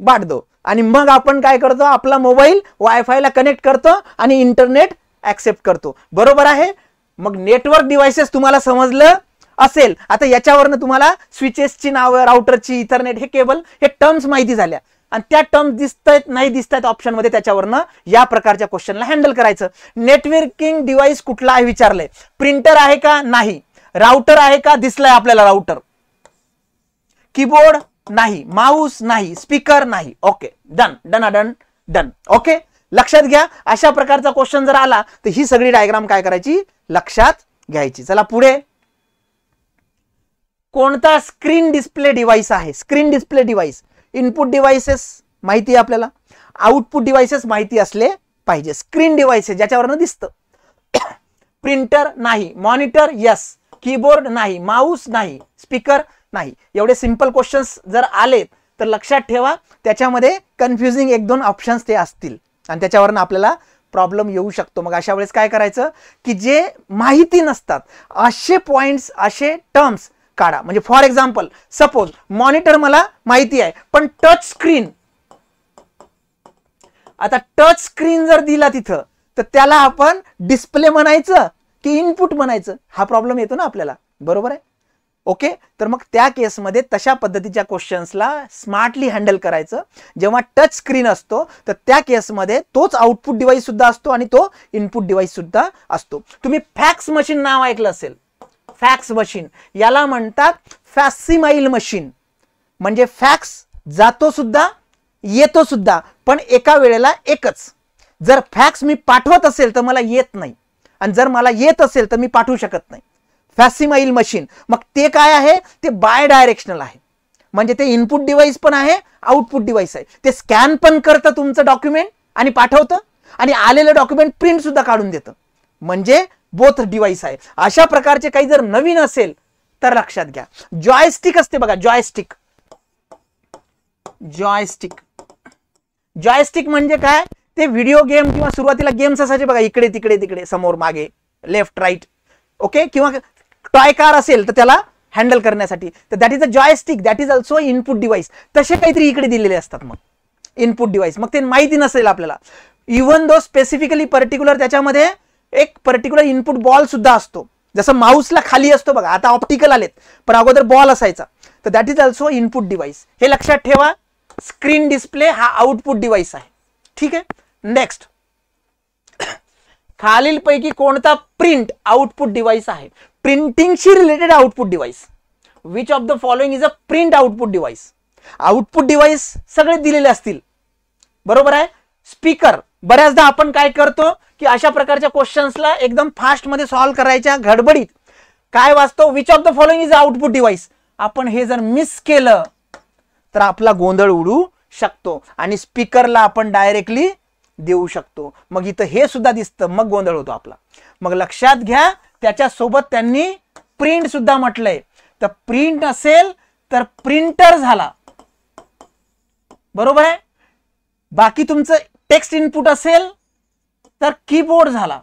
बांध दो आणि मग आपण काय करतो, आपला मोबाईल वायफायला कनेक्ट करतो आणि इंटरनेट ऍक्सेप्ट करतो. बरोबर आहे? मग नेटवर्क डिव्हाइसेस तुम्हाला समजलं असेल. आता याच्यावरनं तुम्हाला स्विचेसची नावं, राउटरची, इथरनेट, हे केबल, हे टर्म्स माहिती झाल्या आणि त्या टर्म्स दिसतायत नाही दिसतायत ऑप्शन मध्ये, त्याच्यावरनं या प्रकारच्या क्वेश्चनला हँडल करायचं. नेटवर्किंग डिव्हाइस कुठला आहे विचारलंय. प्रिंटर आहे का? नाही. राउटर आहे का? दिसलाय आपल्याला राउटर. कीबोर्ड नाही, माऊस नाही, स्पीकर नाही. Okay, done done done done. Okay, लक्षात घ्या. अशा प्रकारचा क्वेश्चन जर आला तर ही सगळी डायग्राम काय करायची, लक्षात घ्यायची. चला पुढे. कोणता स्क्रीन डिस्प्ले डिव्हाइस आहे? Screen display device. Input devices माहिती आहे आपल्याला, आउटपुट डिव्हाइसेस माहिती असले पाहिजे. स्क्रीन डिव्हाइसेस ज्याच्यावरनं दिसतं. प्रिंटर नाही, मॉनिटर यस, कीबोर्ड नाही, माऊस नाही, स्पीकर नाही. एवढे सिंपल क्वेश्चन्स जर आले तर लक्षात ठेवा, त्याच्यामध्ये कन्फ्युजिंग एक दोन ऑप्शन्स ते असतील आणि त्याच्यावरनं आपल्याला प्रॉब्लेम येऊ शकतो. मग अशा वेळेस काय करायचं की जे माहिती नसतात असे पॉइंट्स, असे टर्म्स काढा. म्हणजे फॉर एक्झाम्पल, सपोज मॉनिटर मला माहिती आहे पण टच स्क्रीन, आता टच स्क्रीन जर दिला तिथं तर त्याला आपण डिस्प्ले म्हणायचं की इनपुट म्हणायचं, हा प्रॉब्लेम येतो ना आपल्याला. बरोबर आहे? ओके, तर मग त्या केसमध्ये तशा पद्धतीच्या क्वेश्चन्सला स्मार्टली हँडल करायचं. जेव्हा टच स्क्रीन असतो तर त्या केसमध्ये तोच आउटपुट डिव्हाइस सुद्धा असतो आणि तो इनपुट डिव्हाइस सुद्धा असतो. तुम्ही फॅक्स मशीन नाव ऐकलं असेल. फॅक्स मशीन याला म्हणतात फॅसिमाईल मशीन. म्हणजे फॅक्स जातो सुद्धा येतो सुद्धा, पण एका वेळेला एकच. जर फॅक्स मी पाठवत असेल तर मला येत नाही आणि जर मला येत असेल तर मी पाठवू शकत नाही. फॅसिमाईल मशीन. मग ते काय आहे? ते बाय डायरेक्शनल आहे. म्हणजे ते इनपुट डिव्हाइस पण आहे, आउटपुट डिव्हाइस आहे. ते स्कॅन पण करतं तुमचं डॉक्युमेंट आणि पाठवतं आणि आलेलं डॉक्युमेंट प्रिंट सुद्धा काढून देतं. म्हणजे बोथ डिव्हाइस आहे. अशा प्रकारचे काही जर नवीन असेल तर लक्षात घ्या. जॉयस्टिक असते बघा, जॉयस्टिक. जॉयस्टिक जॉयस्टिक म्हणजे काय? ते व्हिडिओ गेम किंवा सुरुवातीला गेम्स असायचे बघा, इकडे तिकडे तिकडे, समोर मागे, लेफ्ट राईट. ओके, किंवा टॉय कार असेल तर त्याला हँडल करण्यासाठी, तर that is a joystick, that is also input device. तसे काहीतरी इकडे दिलेले असतात मग इनपुट डिव्हाइस. मग ते माहिती नसेल आपल्याला, इव्हन दो स्पेसिफिकली पर्टिक्युलर त्याच्यामध्ये एक पर्टिक्युलर इनपुट बॉल सुद्धा असतो. जसं माऊसला खाली असतो बघा, आता ऑप्टिकल आलेत पण अगोदर बॉल असायचा, तर that is also input device. हे लक्षात ठेवा. स्क्रीन डिस्प्ले हा आउटपुट डिव्हाइस आहे. ठीक आहे. नेक्स्ट, खालीलपैकी कोणता प्रिंट आउटपुट डिव्हाइस आहे? प्रिंटिंगशी related output device. Which of the following is a print output device? Output device सगळे दिलेले असतील. बरोबर आहे. स्पीकर, बऱ्याचदा आपण काय करतो की अशा प्रकारच्या क्वेश्चन्सला एकदम फास्ट मध्ये सॉल्व्ह करायच्या गडबडीत काय वाचतो, which of the following is output device. आपण हे जर मिस केलं तर आपला गोंधळ उडू शकतो आणि स्पीकरला आपण डायरेक्टली देऊ शकतो. मग इथं हे सुद्धा दिसतं, मग गोंधळ होतो आपला. मग लक्षात घ्या, त्याच्या सोबत त्यांनी प्रिंट सुद्धा म्हटलंय. तर प्रिंट असेल तर प्रिंटर झाला. बरोबर आहे. बाकी तुमचं टेक्स्ट इनपुट असेल तर कीबोर्ड झाला.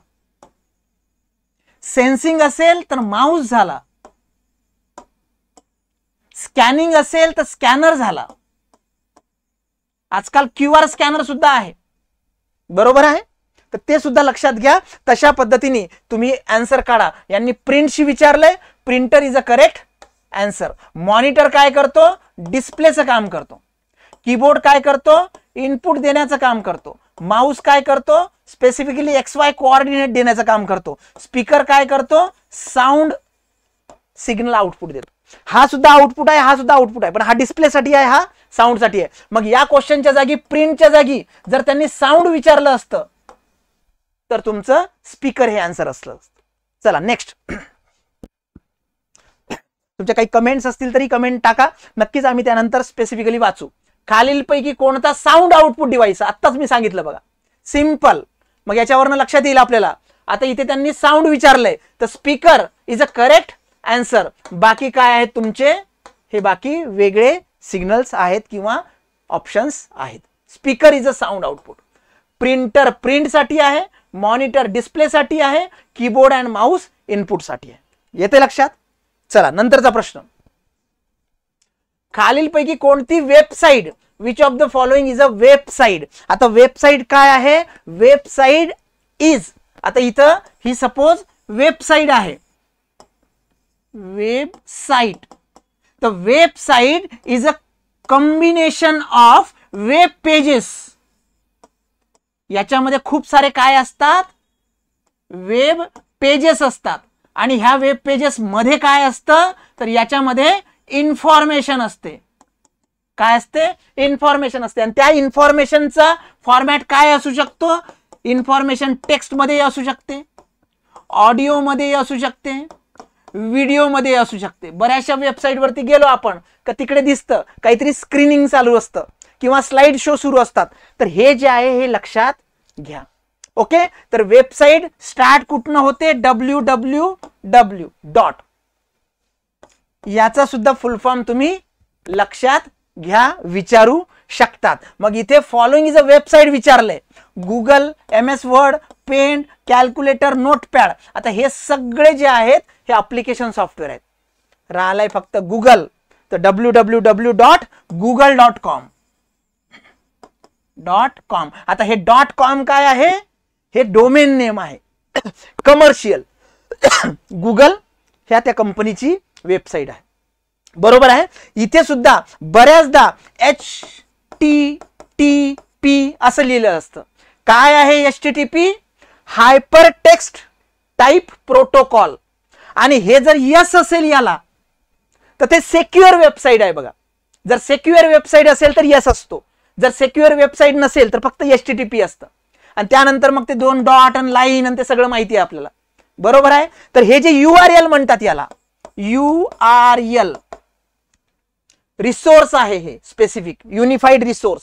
सेन्सिंग असेल तर माऊस झाला. स्कॅनिंग असेल तर स्कॅनर झाला. आजकाल QR स्कॅनर सुद्धा आहे. बरोबर आहे. तर ते सुद्धा लक्षात घ्या. तशा पद्धतीने तुम्ही आन्सर काढा. यांनी प्रिंटशी विचारलंय, printer is a correct answer. Monitor काय करतो? डिस्प्लेचं काम करतो. कीबोर्ड काय करतो? इनपुट देण्याचं काम करतो. माऊस काय करतो? स्पेसिफिकली XY कोऑर्डिनेट देण्याचं काम करतो. स्पीकर काय करतो? साऊंड सिग्नल आउटपुट देतो. हा सुद्धा आउटपुट आहे, हा सुद्धा आउटपुट आहे, पण हा डिस्प्लेसाठी आहे, हा साऊंडसाठी आहे. मग या क्वेश्चनच्या जागी, प्रिंटच्या जागी जर त्यांनी साऊंड विचारलं असतं तर तुमचं स्पीकर हे आन्सर असलं असतं. चला नेक्स्ट. तुमच्या काही कमेंट्स असतील तरी कमेंट टाका, नक्कीच आम्ही त्यानंतर स्पेसिफिकली वाचू. खालीलपैकी कोणता साऊंड आउटपुट डिव्हाइस? आत्ताच मी सांगितलं बघा, सिंपल. मग याच्यावरनं लक्षात येईल आपल्याला. आता इथे त्यांनी साऊंड विचारलंय तर speaker is a correct answer. बाकी काय आहेत तुमचे? हे बाकी वेगळे सिग्नल्स आहेत किंवा ऑप्शन्स आहेत. Speaker is a sound output. Printer प्रिंटसाठी आहे, मॉनिटर डिस्प्लेसाठी आहे, कीबोर्ड अँड माऊस इनपुटसाठी आहे. येते लक्षात? चला नंतरचा प्रश्न. खालीलपैकी कोणती website, which of the following is a website. आता वेबसाईट काय आहे, वेबसाईट इज, आता इथं ही सपोज वेबसाईट आहे, वेबसाईट. तर website is a combination of web pages. याच्यामध्ये खूप सारे काय असतात, वेब पेजेस असतात. आणि ह्या वेब पेजेस मध्ये काय असतं, तर याच्यामध्ये इन्फॉर्मेशन असते. काय असते, इन्फॉर्मेशन असते. आणि त्या इन्फॉर्मेशनचा फॉर्मॅट काय असू शकतो, इन्फॉर्मेशन टेक्स्ट मध्ये असू शकते, ऑडिओ मध्ये असू शकते, व्हिडिओ मध्ये असू शकते. बऱ्याचशा वेबसाईट वरती गेलो आपण का तिकडे दिसतं काहीतरी स्क्रीनिंग चालू असतं किंवा स्लाइड शो सुरू असतात. तर हे जे आहे हे लक्षात घ्या. ओके, तर वेबसाईट स्टार्ट कुठनं होते, www डॉट. याचा सुद्धा फुल फॉर्म तुम्ही लक्षात घ्या, विचारू शकतात. मग इथे फॉलोइंग इज अ वेबसाईट विचारलंय, Google, MS word, paint, calculator, Notepad. आता हे सगळे जे आहेत हे ऍप्लिकेशन सॉफ्टवेअर आहेत. राहिलाय फक्त गुगल, तर www.google.com. आता हे .com काय आहे, हे डोमेन नेम आहे, कमर्शियल. गुगल ह्या त्या कंपनीची वेबसाईट आहे. बरोबर आहे. इथे सुद्धा बऱ्याचदा HTTP असं लिहिलं असतं. काय आहे HTTP, hyper text type protocol. आणि हे जर यस असेल याला तर ते सेक्युअर वेबसाईट आहे. बघा, जर सेक्युअर वेबसाईट असेल तर यस असतो, जर सेक्युअर वेबसाईट नसेल तर फक्त HTTP असतं. आणि त्यानंतर मग ते 2 डॉट आणि लाईन आणि ते सगळं माहिती आहे आपल्याला. बरोबर आहे. तर हे जे URL म्हणतात याला, URL रिसोर्स आहे, हे स्पेसिफिक युनिफाईड रिसोर्स.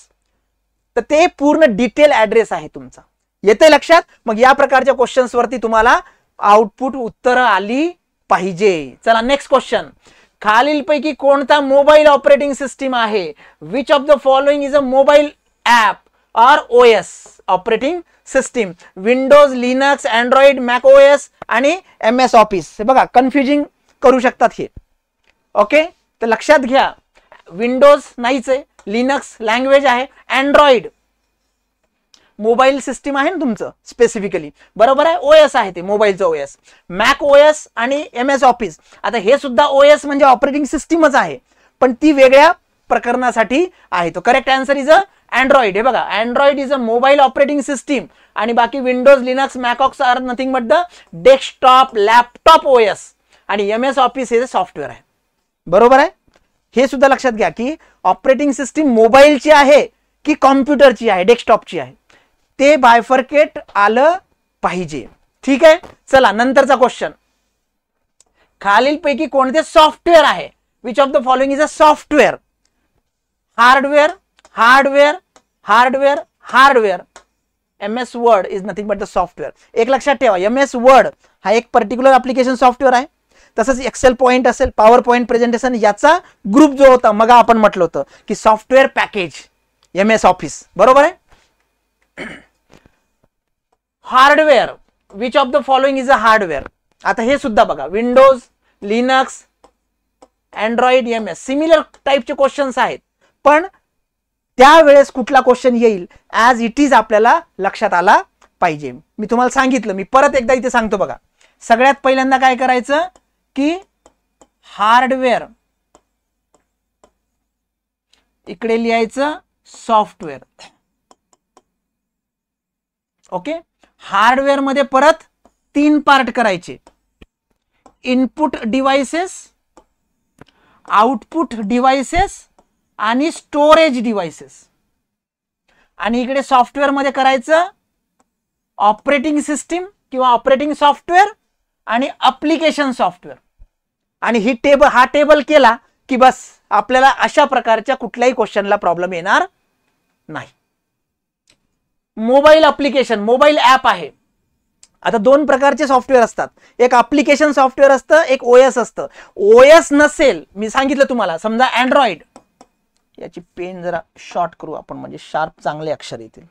तर ते पूर्ण डिटेल ऍड्रेस आहे तुमचा. येते लक्षात. मग या प्रकारच्या क्वेश्चन्स वरती तुम्हाला आउटपुट उत्तर आली पाहिजे. चला नेक्स्ट क्वेश्चन. खालीलपैकी कोणता मोबाईल ऑपरेटिंग सिस्टीम आहे, which of the following is a mobile app और OS operating system. Windows, Linux, Android, Mac OS आणि MS ऑफिस. बघा कन्फ्युजिंग करू शकतात हे. ओके, तर लक्षात घ्या, विंडोज नाहीच आहे, लिनक्स लँग्वेज आहे, अँड्रॉइड मोबाईल सिस्टीम आहे ना तुमचं स्पेसिफिकली. बरोबर आहे, OS आहे ते मोबाईलचं OS. मॅक OS आणि MS ऑफिस. आता हे सुद्धा OS म्हणजे ऑपरेटिंग सिस्टीमच आहे, पण ती वेगळ्या प्रकरणासाठी आहे. तो correct answer is a Android. हे बघा, Android is a mobile operating system आणि बाकी Windows, Linux, macOS are nothing but the desktop laptop OS आणि MS ऑफिस हे सॉफ्टवेअर आहे. बरोबर आहे. हे सुद्धा लक्षात घ्या की ऑपरेटिंग सिस्टीम मोबाईलची आहे की कॉम्प्युटरची आहे, डेस्कटॉपची आहे, ते बायफर्केट आलं पाहिजे. ठीक आहे. चला नंतरचा क्वेश्चन. खालीलपैकी कोणते सॉफ्टवेअर आहे, which of the following is a software. Hardware, hardware, hardware, hardware. MS word is nothing but the software. एक लक्षात ठेवा, MS वर्ड हा एक पर्टिक्युलर ऍप्लिकेशन सॉफ्टवेअर आहे. तसंच एक्सेल पॉइंट असेल, पॉवर पॉइंट प्रेझेंटेशन, याचा ग्रुप जो होता मग आपण म्हटलं होतं की सॉफ्टवेअर पॅकेज MS ऑफिस. बरोबर आहे. Hardware, which of the following is a hardware. आता हे सुद्धा बघा, Windows, Linux, Android, MS similar टाईपचे क्वेश्चन्स आहेत, पण त्यावेळेस कुठला क्वेश्चन येईल ऍज इट इज आपल्याला लक्षात आला पाहिजे. मी तुम्हाला सांगितलं, मी परत एकदा इथे सांगतो बघा. सगळ्यात पहिल्यांदा काय करायचं की हार्डवेअर इकडे लिहायचं सॉफ्टवेअर. ओके, हार्डवेअर मध्ये परत 3 पार्ट करायचे, इनपुट डिव्हाइसेस, आउटपुट डिव्हाइसेस आणि स्टोरेज डिव्हाइसेस. आणि इकडे सॉफ्टवेअर मध्ये करायचं ऑपरेटिंग सिस्टीम किंवा ऑपरेटिंग सॉफ्टवेअर आणि ऍप्लिकेशन सॉफ्टवेअर. आणि हा टेबल केला की बस आपल्याला अशा प्रकारच्या कुठल्याही क्वेश्चनला प्रॉब्लेम येणार नाही. मोबाईल ऍप्लिकेशन, मोबाईल ऍप आहे. आता 2 प्रकारचे सॉफ्टवेअर असतात, एक ऍप्लिकेशन सॉफ्टवेअर असतं, एक OS असतं. OS नसेल, मी सांगितलं तुम्हाला, समजा अँड्रॉइड, याची पेन जरा शॉर्ट करू आपण म्हणजे शार्प चांगले अक्षर येतील.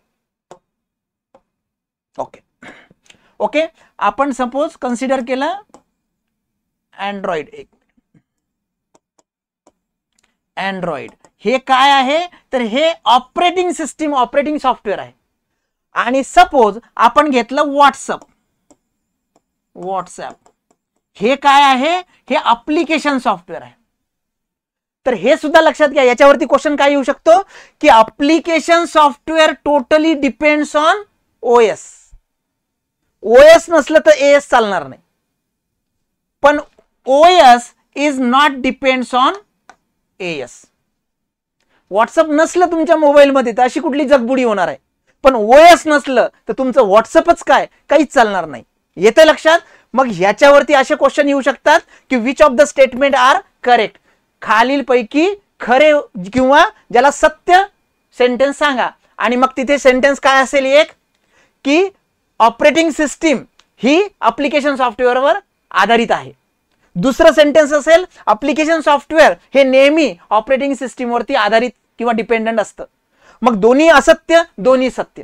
ओके ओके, आपण सपोज कन्सिडर केलं अँड्रॉइड. एक अँड्रॉइड. हे काय आहे तर हे ऑपरेटिंग सिस्टीम, ऑपरेटिंग सॉफ्टवेअर आहे. आणि सपोज आपण घेतलं व्हॉट्सअप, हे काय आहे, हे ऍप्लिकेशन सॉफ्टवेअर आहे. तर हे सुद्धा लक्षात घ्या. याच्यावरती क्वेश्चन काय येऊ शकतो की application software totally depends on OS. OS नसलं तर एएस चालणार नाही, पण OS is not depends on as. WhatsApp नसलं तुमच्या मोबाईलमध्ये तर अशी कुठली जगबुडी होणार आहे, पण ओएस नसलं तर तुमचं व्हॉट्सअपच काय, काहीच चालणार नाही. येते लक्षात. मग ह्याच्यावरती असे क्वेश्चन येऊ शकतात की which of the statement are correct. खालीलपैकी खरे किंवा ज्याला सत्य सेंटेन्स सांगा. आणि मग तिथे सेंटेन्स काय असेल, एक की ऑपरेटिंग सिस्टीम ही ऍप्लिकेशन सॉफ्टवेअरवर आधारित आहे. दुसरं सेंटेन्स असेल ऍप्लिकेशन सॉफ्टवेअर हे नेहमी ऑपरेटिंग सिस्टीमवरती आधारित किंवा डिपेंडंट असतं. मग दोन्ही असत्य, दोन्ही सत्य.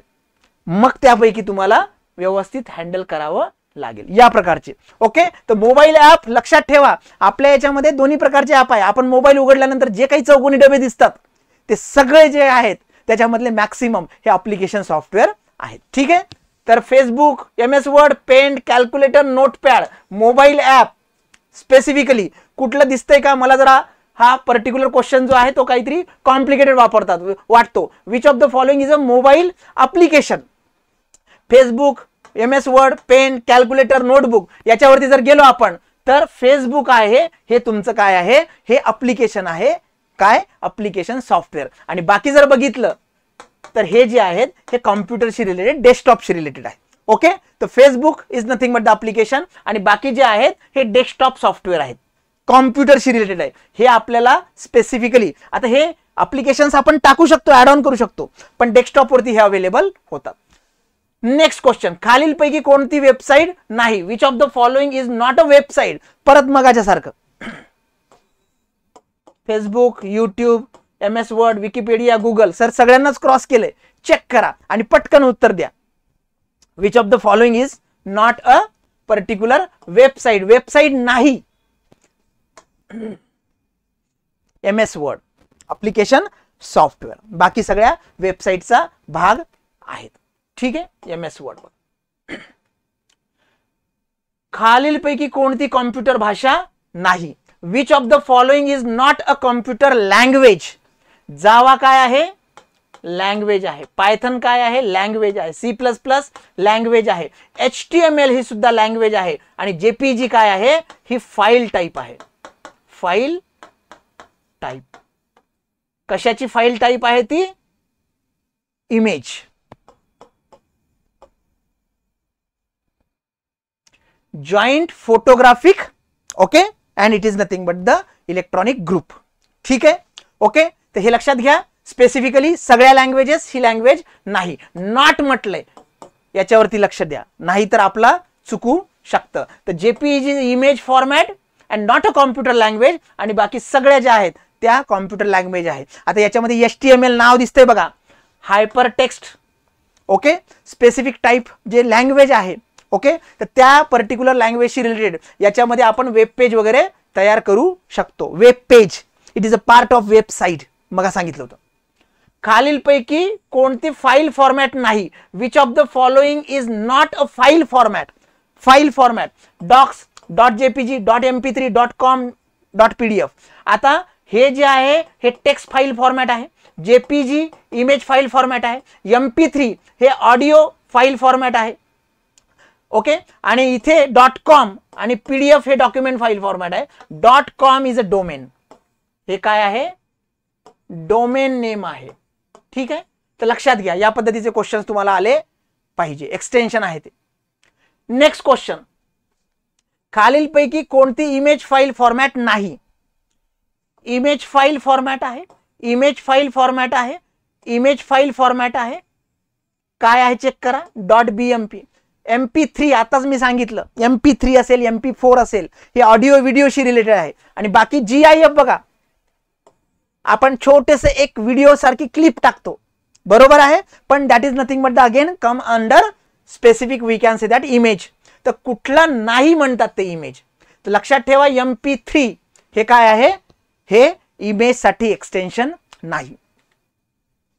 मग त्यापैकी तुम्हाला व्यवस्थित हँडल करावं लागेल या प्रकारचे. ओके. तर मोबाईल ऍप लक्षात ठेवा, आपल्या याच्यामध्ये दोन्ही प्रकारचे ऍप आहे. आपण मोबाईल उघडल्यानंतर जे काही चौकोनी डबे दिसतात ते सगळे जे आहेत त्याच्यामधले मॅक्सिमम हे ऍप्लिकेशन सॉफ्टवेअर आहेत. ठीक आहे. तर Facebook, MS word, paint, calculator, notepad, mobile app specifically कुठलं दिसतंय का? मला जरा हा पर्टिक्युलर क्वेश्चन जो आहे तो काहीतरी कॉम्प्लिकेटेड वाटतो. Which of the following is a mobile application? Facebook, MS word, pen, calculator, notebook याच्यावरती जर गेलो आपण तर फेसबुक आहे हे तुमचं काय आहे, हे ऍप्लिकेशन आहे. काय? Application software. आणि बाकी जर बघितलं तर हे जे आहेत हे कॉम्प्युटरशी रिलेटेड, डेस्कटॉपशी रिलेटेड आहे. ओके. तर Facebook is nothing but the application आणि बाकी जे आहेत हे डेस्कटॉप सॉफ्टवेअर आहेत, कॉम्प्युटरशी रिलेटेड आहे. हे आपल्याला स्पेसिफिकली आता हे ऍप्लिकेशन्स आपण टाकू शकतो, ऍड ऑन करू शकतो, पण डेस्कटॉपवरती हे अवेलेबल होतात. नेक्स्ट क्वेश्चन, खालीलपैकी कोणती वेबसाईट नाही? Which of the following is not a website? परत मगाच्या सारखं Facebook, YouTube, MS word, Wikipedia, Google. Sir सगळ्यांनाच क्रॉस केलंय, चेक करा आणि पटकन उत्तर द्या. Which of the following is not a particular website? Website नाही. MS वर्ड ऍप्लिकेशन सॉफ्टवेअर, बाकी सगळ्या वेबसाईटचा भाग आहेत. ठीक आहे. MS word. खालीलपैकी कोणती कॉम्प्युटर भाषा नाही? Which of the following is not a computer language? जावा काय आहे? लँग्वेज आहे. पायथन काय आहे? लँग्वेज आहे. C++ लँग्वेज आहे. HTML ही सुद्धा लँग्वेज आहे. आणि JPG काय आहे? ही फाईल टाईप आहे. File type. कशाची फाईल टाईप आहे ती? Image. Joint photographic. Okay. And it is nothing but the electronic group. ठीक आहे. ओके. तर हे लक्षात घ्या. स्पेसिफिकली सगळ्या लँग्वेजेस ही लँग्वेज नाही. नॉट म्हटलंय, याच्यावरती लक्ष द्या, नाही तर आपला चुकू शकतं. तर JPG image format and not a computer language आणि बाकी सगळ्या ज्या आहेत त्या कॉम्प्युटर लँग्वेज आहेत. आता याच्यामध्ये HTML नाव दिसतंय बघा, hyper text. Okay. Specific type जे लँग्वेज आहे. ओके. तर त्या पर्टिक्युलर लँग्वेजशी रिलेटेड याच्यामध्ये आपण वेब पेज वगैरे तयार करू शकतो. Web page it is a part of website, मग सांगितलं होतं. खालीलपैकी कोणती फाईल फॉर्मॅट नाही? Which of the following is not a file format? File format docs, .jpg, .mp3, .com, .pdf. आता हे जे आहे हे टेक्स्ट फाईल फॉर्मॅट आहे. JPG इमेज फाईल फॉर्मॅट आहे. MP3 हे ऑडिओ फाईल फॉर्मॅट आहे. ओके. आणि इथे .com आणि PDF हे डॉक्युमेंट फाईल फॉर्मॅट आहे. .com is a domain. हे काय आहे? डोमेन नेम आहे. ठीक आहे. तर लक्षात घ्या, या पद्धतीचे क्वेश्चन तुम्हाला आले पाहिजे. एक्सटेन्शन आहे ते. नेक्स्ट क्वेश्चन, खालीलपैकी कोणती इमेज फाईल फॉर्मॅट नाही? इमेज फाईल फॉर्मॅट आहे. इमेज फाईल फॉर्मॅट आहे. इमेज फाईल फॉर्मॅट आहे. काय आहे चेक करा. .bmp. MP3 आताच मी सांगितलं, MP3 असेल, MP4 असेल, हे ऑडिओ व्हिडिओशी रिलेटेड आहे. आणि बाकी GIF बघा, आपण छोटेसे एक व्हिडिओ सारखी क्लिप टाकतो, बरोबर आहे, पण that is nothing but the again come under specific we can say that image. तर कुठला नाही म्हणतात ते इमेज? तर लक्षात ठेवा, MP3 हे काय आहे? हे इमेजसाठी एक्सटेन्शन नाही.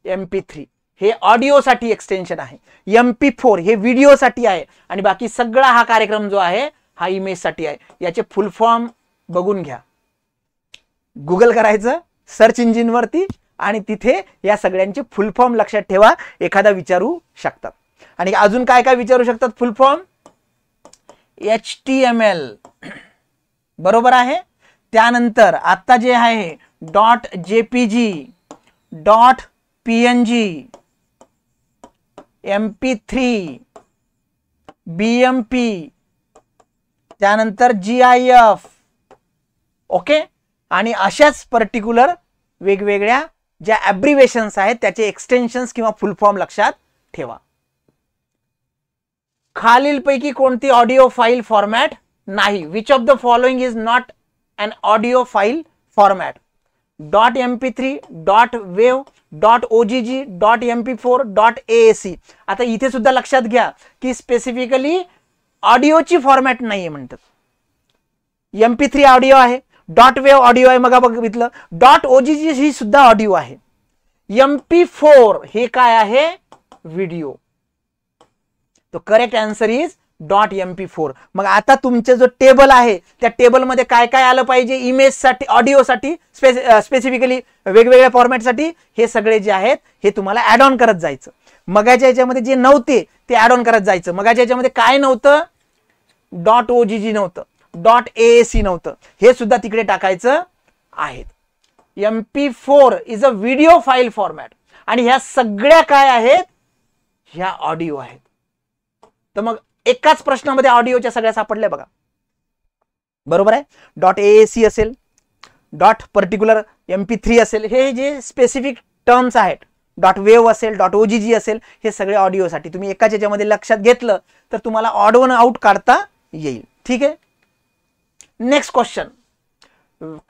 MP3 हे ऑडिओसाठी एक्सटेन्शन आहे. MP4 हे व्हिडिओसाठी आहे आणि बाकी सगळा हा कार्यक्रम जो आहे हा इमेजसाठी आहे. याचे फुल फॉर्म बघून घ्या. गुगल करायचं सर्च इंजिन वरती आणि तिथे या सगळ्यांचे फुल फॉर्म लक्षात ठेवा. एखादा विचारू शकतात. आणि अजून काय काय विचारू शकतात फुल फॉर्म? HTML बरोबर आहे. त्यानंतर आता जे आहे .jpg, .png, MP3, BMP, त्यानंतर GIF. ओके. आणि अशाच पर्टिक्युलर वेगवेगळ्या ज्या ॲब्रिव्हेशन्स आहेत त्याचे एक्सटेन्शन्स किंवा फुल फॉर्म लक्षात ठेवा. खालीलपैकी कोणती ऑडिओ फाईल फॉर्मॅट नाही? Which of the following is not an audio file format? .mp3, .wav, .ogg, .mp4, .aac. आता इथे सुद्धा लक्षात घ्या की स्पेसिफिकली ऑडिओची फॉर्मॅट नाहीये म्हणतात. MP3 ऑडिओ आहे, .wav ऑडिओ आहे, मग बघितलं. .ogg ही सुद्धा ऑडिओ आहे. MP4 हे काय आहे? व्हिडिओ. तो करेक्ट आन्सर इज .mp4. मग आता तुमचे जो टेबल आहे त्या टेबलमध्ये काय काय आलं पाहिजे? इमेजसाठी, ऑडिओसाठी, स्पेसिफिकली वेगवेगळ्या फॉर्मॅटसाठी हे सगळे जे आहेत हे तुम्हाला ऍड ऑन करत जायचं. मगाच्या याच्यामध्ये जे नव्हते ते ऍड ऑन करत जायचं. मगाच्या याच्यामध्ये काय नव्हतं? .ogg नव्हतं, .aac नव्हतं, हे सुद्धा तिकडे टाकायचं आहे. MP4 is a video file format आणि ह्या सगळ्या काय आहेत? ह्या ऑडिओ आहेत. तर मग एकाच प्रश्नामध्ये ऑडिओच्या सगळ्या सापडल्या बघा. बरोबर आहे. .aac असेल, पर्टिक्युलर MP3 असेल, हे जे स्पेसिफिक टर्म्स आहेत, .wav असेल, .ogg असेल, हे सगळे ऑडिओसाठी. तुम्ही एकाच याच्यामध्ये लक्षात घेतलं तर तुम्हाला ऑड वन आउट काढता येईल. ठीक आहे. Next question.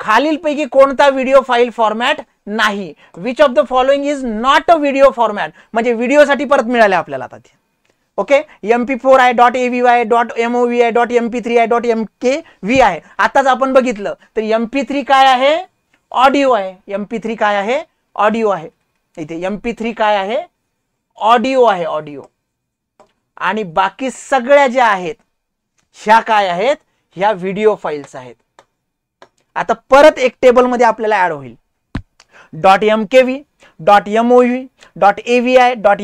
खालीलपैकी कोणता व्हिडिओ फाईल फॉर्मॅट नाही? Which of the following is not a video format? म्हणजे व्हिडिओसाठी परत मिळाले आपल्याला आता ते. ओके. MP4 आहे, .avi आहे, .mov आहे, .mp3 आहे, .mkv आहे. आताच आपण बघितलं तर MP3 काय आहे? ऑडिओ आहे. MP3 काय आहे? ऑडिओ आहे. इथे MP3 काय आहे? ऑडिओ आहे, ऑडिओ. आणि बाकी सगळ्या ज्या आहेत ह्या काय आहेत? ह्या व्हिडिओ फाईल्स आहेत. आता परत एक टेबल मध्ये आपल्याला ऍड होईल. .mkv, .mov, .avi,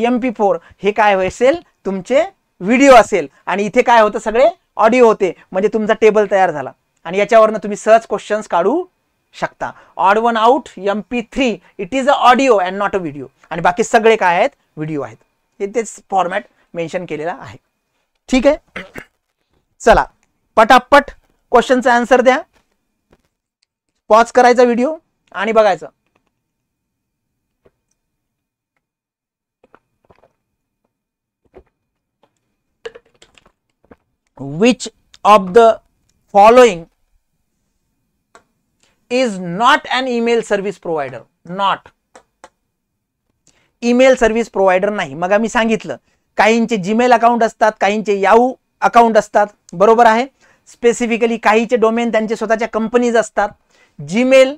.mp4 हे काय असेल? तुमचे व्हिडिओ असेल आणि इथे काय होतं? सगळे ऑडिओ होते. म्हणजे तुमचा टेबल तयार झाला आणि याच्यावरनं तुम्ही सर्च क्वेश्चन्स काढू शकता. Odd one out MP3 it is a audio and not a video आणि बाकी सगळे काय आहेत? व्हिडिओ आहेत. हे तेच फॉर्मॅट मेन्शन केलेला आहे. ठीक आहे. चला पटापट क्वेश्चनचा आन्सर द्या. पॉज करायचा व्हिडिओ आणि बघायचं. Which of the following is not an email service provider? Not. Email service provider नाही. मग मी सांगितलं काहींचे जीमेल अकाउंट असतात, काहींचे याहू अकाउंट असतात. बरोबर आहे. स्पेसिफिकली काहीचे डोमेन त्यांचे स्वतःच्या कंपनीज असतात. जीमेल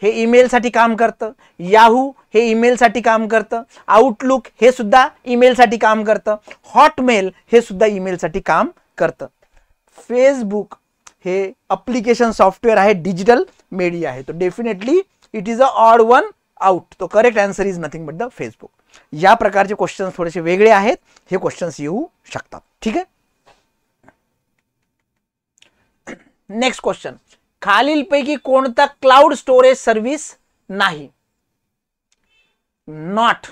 हे ईमेलसाठी काम करतं, याहू हे ईमेलसाठी काम करतं, आउटलुक हे सुद्धा ईमेलसाठी काम करतं, हॉटमेल हे सुद्धा ईमेलसाठी काम करतं. फेसबुक हे अप्लिकेशन सॉफ्टवेअर आहे, डिजिटल मीडिया आहे. तो definitely it is a odd one out. तो correct answer is nothing but the Facebook. या प्रकारचे क्वेश्चन्स थोडेसे वेगळे आहेत. हे क्वेश्चन्स येऊ शकतात. ठीक आहे. Next question. खालीलपैकी कोणता क्लाउड स्टोरेज सर्व्हिस नाही? नॉट.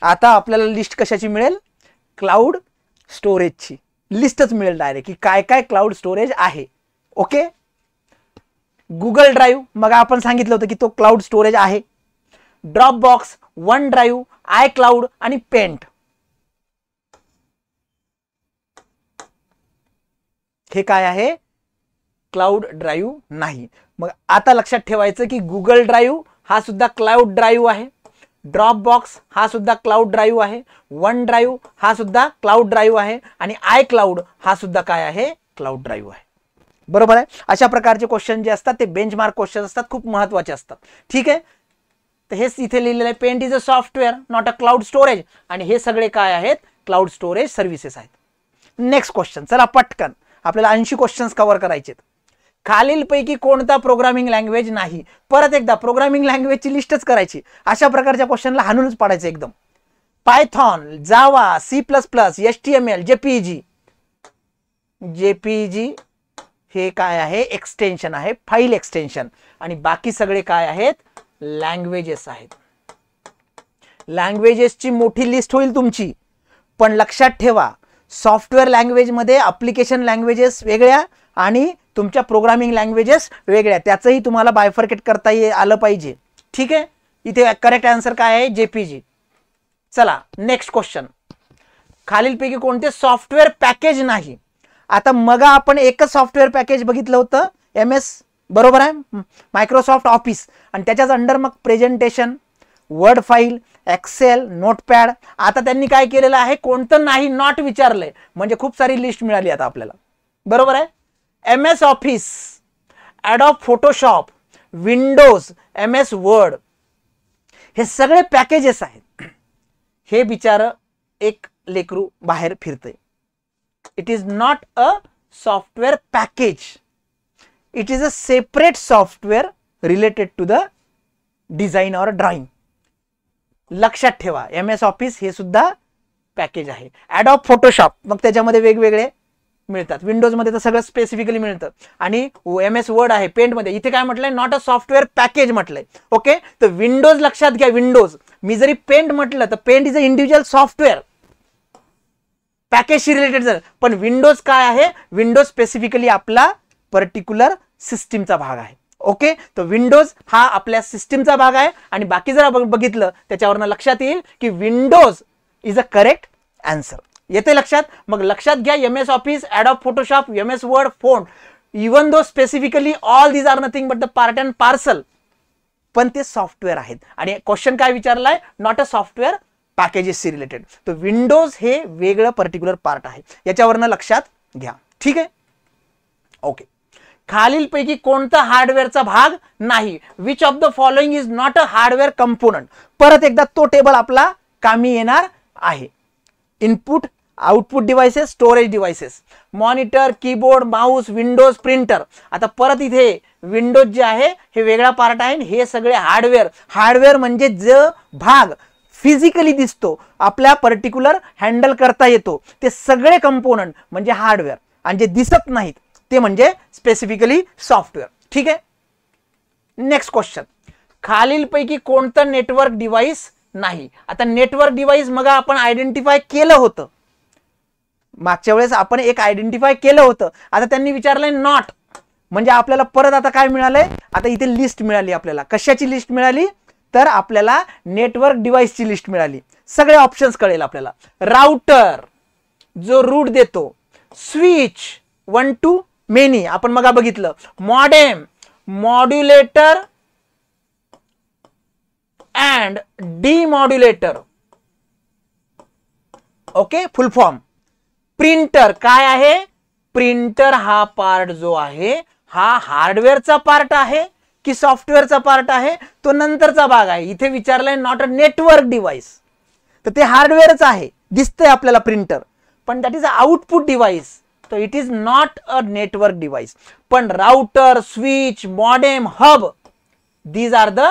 आता आपल्याला लिस्ट कशाची मिळेल? क्लाउड स्टोरेजची लिस्टच मिळेल डायरेक्ट की काय काय क्लाउड स्टोरेज आहे. ओके. गुगल ड्राईव्ह मग आपण सांगितलं होतं की तो क्लाउड स्टोरेज आहे. Dropbox, one drive, I cloud आणि पेंट हे काय आहे? क्लाउड ड्राईव्ह नाही. मग आता लक्षात ठेवायचं की गुगल ड्राईव्ह हा सुद्धा क्लाउड ड्राईव्ह आहे, ड्रॉपबॉक्स हा सुद्धा क्लाउड ड्राईव्ह आहे, वन ड्राईव्ह हा सुद्धा क्लाउड ड्राईव्ह आहे आणि आय क्लाउड हा सुद्धा काय आहे? क्लाउड ड्राईव्ह आहे. बरोबर आहे. अशा प्रकारचे क्वेश्चन जे असतात ते बेंचमार्क क्वेश्चन असतात, खूप महत्वाचे असतात. ठीक आहे. तर हेच इथे लिहिलेलं आहे, paint is a software not a cloud storage, आणि हे सगळे काय आहेत, क्लाउड स्टोरेज सर्व्हिसेस आहेत. नेक्स्ट क्वेश्चन, चला पटकन, आपल्याला 80 क्वेश्चन्स कव्हर करायचे. खालीलपैकी कोणता प्रोग्रामिंग लँग्वेज नाही. परत एकदा प्रोग्रामिंग लँग्वेजची लिस्टच करायची, अशा प्रकारच्या क्वेश्चनला हाणूनच पाडायचं एकदम. पायथॉन, जावा, C++, HTML, जेपीजी. जेपीजी हे काय आहे, एक्सटेन्शन आहे, फाईल एक्सटेन्शन, आणि बाकी सगळे काय आहेत, लँग्वेजेस आहेत. लँग्वेजेसची मोठी लिस्ट होईल तुमची, पण लक्षात ठेवा, सॉफ्टवेअर लँग्वेज मध्ये ऍप्लिकेशन लँग्वेजेस वेगळ्या आणि तुमच्या प्रोग्रामिंग लँग्वेजेस वेगळ्या, त्याचंही तुम्हाला बायफर्केट करता आलं पाहिजे. ठीक आहे. इथे करेक्ट आन्सर काय आहे, जेपीजी. चला नेक्स्ट क्वेश्चन, खालीलपैकी कोणते सॉफ्टवेअर पॅकेज नाही. आता मग आपण एकच सॉफ्टवेअर पॅकेज बघितलं होतं, MS, बरोबर आहे, मायक्रोसॉफ्ट ऑफिस, आणि त्याच्याच अंडर मग presentation, word file, Excel, notepad. आता त्यांनी काय केलेलं आहे, कोणतं नाही, नॉट विचारलंय, म्हणजे खूप सारी लिस्ट मिळाली आता आपल्याला. बरोबर आहे. MS Office, Adobe Photoshop, Windows, MS Word, हे सगळे पॅकेजेस आहेत. हे बिचार एक लेकरू बाहेर फिरतंय. It is not a software package, it is a separate software related to the design और ड्रॉइंग. लक्षात ठेवा, MS ऑफिस हे सुद्धा पॅकेज आहे. ॲडोब फोटोशॉप मग त्याच्यामध्ये वेगवेगळे मिळतात, विंडोज मध्ये तर सगळं स्पेसिफिकली मिळतं, आणि MS वर्ड आहे पेंट मध्ये. इथे काय म्हटलंय, नॉट अ सॉफ्टवेअर पॅकेज म्हटलंय. ओके, तर विंडोज लक्षात घ्या, विंडोज, मी जरी पेंट म्हटलं तर Paint is a individual software, पॅकेजशी रिलेटेड जर, पण विंडोज काय आहे, विंडोज स्पेसिफिकली आपला पर्टिक्युलर सिस्टीमचा भाग आहे. ओके, तर विंडोज हा आपल्या सिस्टीमचा भाग आहे, आणि बाकी जर बघितलं त्याच्यावरनं लक्षात येईल की Windows is a correct answer. येते लक्षात. मग लक्षात घ्या, MS Office, Adobe Photoshop, MS Word, phone, even though specifically all these are nothing but the part and parcel, पण ते सॉफ्टवेअर आहेत. आणि क्वेश्चन काय विचारलाय, नॉट अ सॉफ्टवेअर पॅकेजेसशी रिलेटेड. तर विंडोज हे वेगळं पर्टिक्युलर पार्ट आहे, याच्यावरनं लक्षात घ्या. ठीक आहे. ओके, खालीलपैकी कोणता हार्डवेअरचा भाग नाही. Which of the following is not a hardware component. परत एकदा तो टेबल आपला कामी येणार आहे. Input, output devices, storage devices, monitor, keyboard, Mouse, Windows, printer. आता परत इथे विंडोज जे आहे हे वेगळा पार्ट आहे, हे सगळे हार्डवेअर. हार्डवेअर म्हणजे जो भाग फिजिकली दिसतो, आपल्या पर्टिक्युलर हँडल करता येतो, ते सगळे कंपोनंट म्हणजे हार्डवेअर, आणि जे दिसत नाहीत ते म्हणजे स्पेसिफिकली सॉफ्टवेअर. ठीक आहे. नेक्स्ट क्वेश्चन, खालीलपैकी कोणतं नेटवर्क डिव्हाइस नाही. आता नेटवर्क डिव्हाइस मग आपण आयडेंटिफाय केलं होतं, मागच्या वेळेस आपण एक आयडेंटिफाय केलं होतं. आता त्यांनी विचारलंय नॉट, म्हणजे आपल्याला परत आता काय मिळालंय, आता इथे लिस्ट मिळाली आपल्याला. कशाची लिस्ट मिळाली, तर आपल्याला नेटवर्क डिव्हाइसची लिस्ट मिळाली. सगळे ऑप्शन्स कळेल आपल्याला. राउटर जो रूट देतो, स्विच, वन टू मेनी आपण मग बघितलं, modem, modulator and demodulator. Okay, full form. Printer काय आहे, प्रिंटर हा पार्ट जो आहे हा हार्डवेअरचा पार्ट आहे की सॉफ्टवेअरचा पार्ट आहे, तो नंतरचा भाग आहे. इथे विचारलंय नॉट अ नेटवर्क डिव्हाइस, तर ते हार्डवेअरच आहे, दिसतंय आपल्याला प्रिंटर, पण that is a output device, तर it is not a network device. पण router, switch, modem, hub, these are the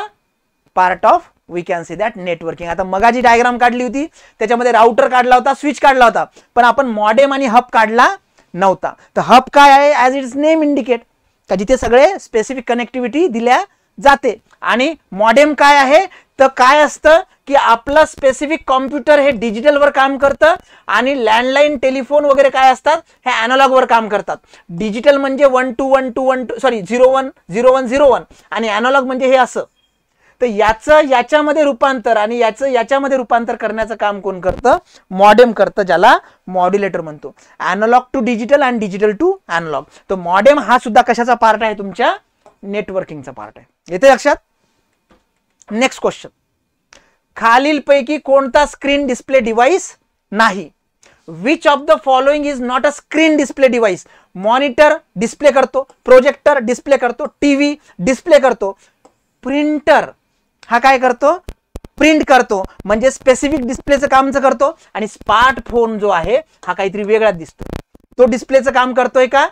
part of we can see that networking. आता मगाची डायग्राम काढली होती त्याच्यामध्ये राउटर काढला होता, स्विच काढला होता, पण आपण मॉडेम आणि हब काढला नव्हता. तर हब काय आहे, ॲज इट्स नेम इंडिकेट, का जिथे सगळे स्पेसिफिक कनेक्टिव्हिटी दिल्या जाते. आणि मॉडेम काय आहे, तर काय असतं की आपलं स्पेसिफिक कॉम्प्युटर हे डिजिटलवर काम करतं, आणि लँडलाईन, टेलिफोन वगैरे काय असतात हे अॅनालॉगवर काम करतात. डिजिटल म्हणजे 1 to 1 to 1 to सॉरी 01 01 01, आणि अॅनालॉग म्हणजे हे असं. तर याचं याच्यामध्ये रूपांतर आणि याचं याच्यामध्ये रूपांतर करण्याचं काम कोण करतं, मॉडेम करतं, ज्याला मॉड्युलेटर म्हणतो. अॅनालॉग टू डिजिटल आणि डिजिटल टू अॅनालॉग. तर मॉडेम हा सुद्धा कशाचा पार्ट आहे, तुमच्या नेटवर्किंगचा पार्ट आहे. येते लक्षात. नेक्स्ट क्वेश्चन, खालीलपैकी कोणता स्क्रीन डिस्प्ले डिव्हाइस नाही. Which of the following is not a screen display device. Monitor display करतो, प्रोजेक्टर डिस्प्ले करतो, टीव्ही डिस्प्ले करतो, प्रिंटर हा काय करतो, प्रिंट करतो, म्हणजे स्पेसिफिक डिस्प्लेचं कामचं करतो. आणि स्मार्टफोन जो आहे हा काहीतरी वेगळाच दिसतो, तो डिस्प्लेचं काम करतोय का,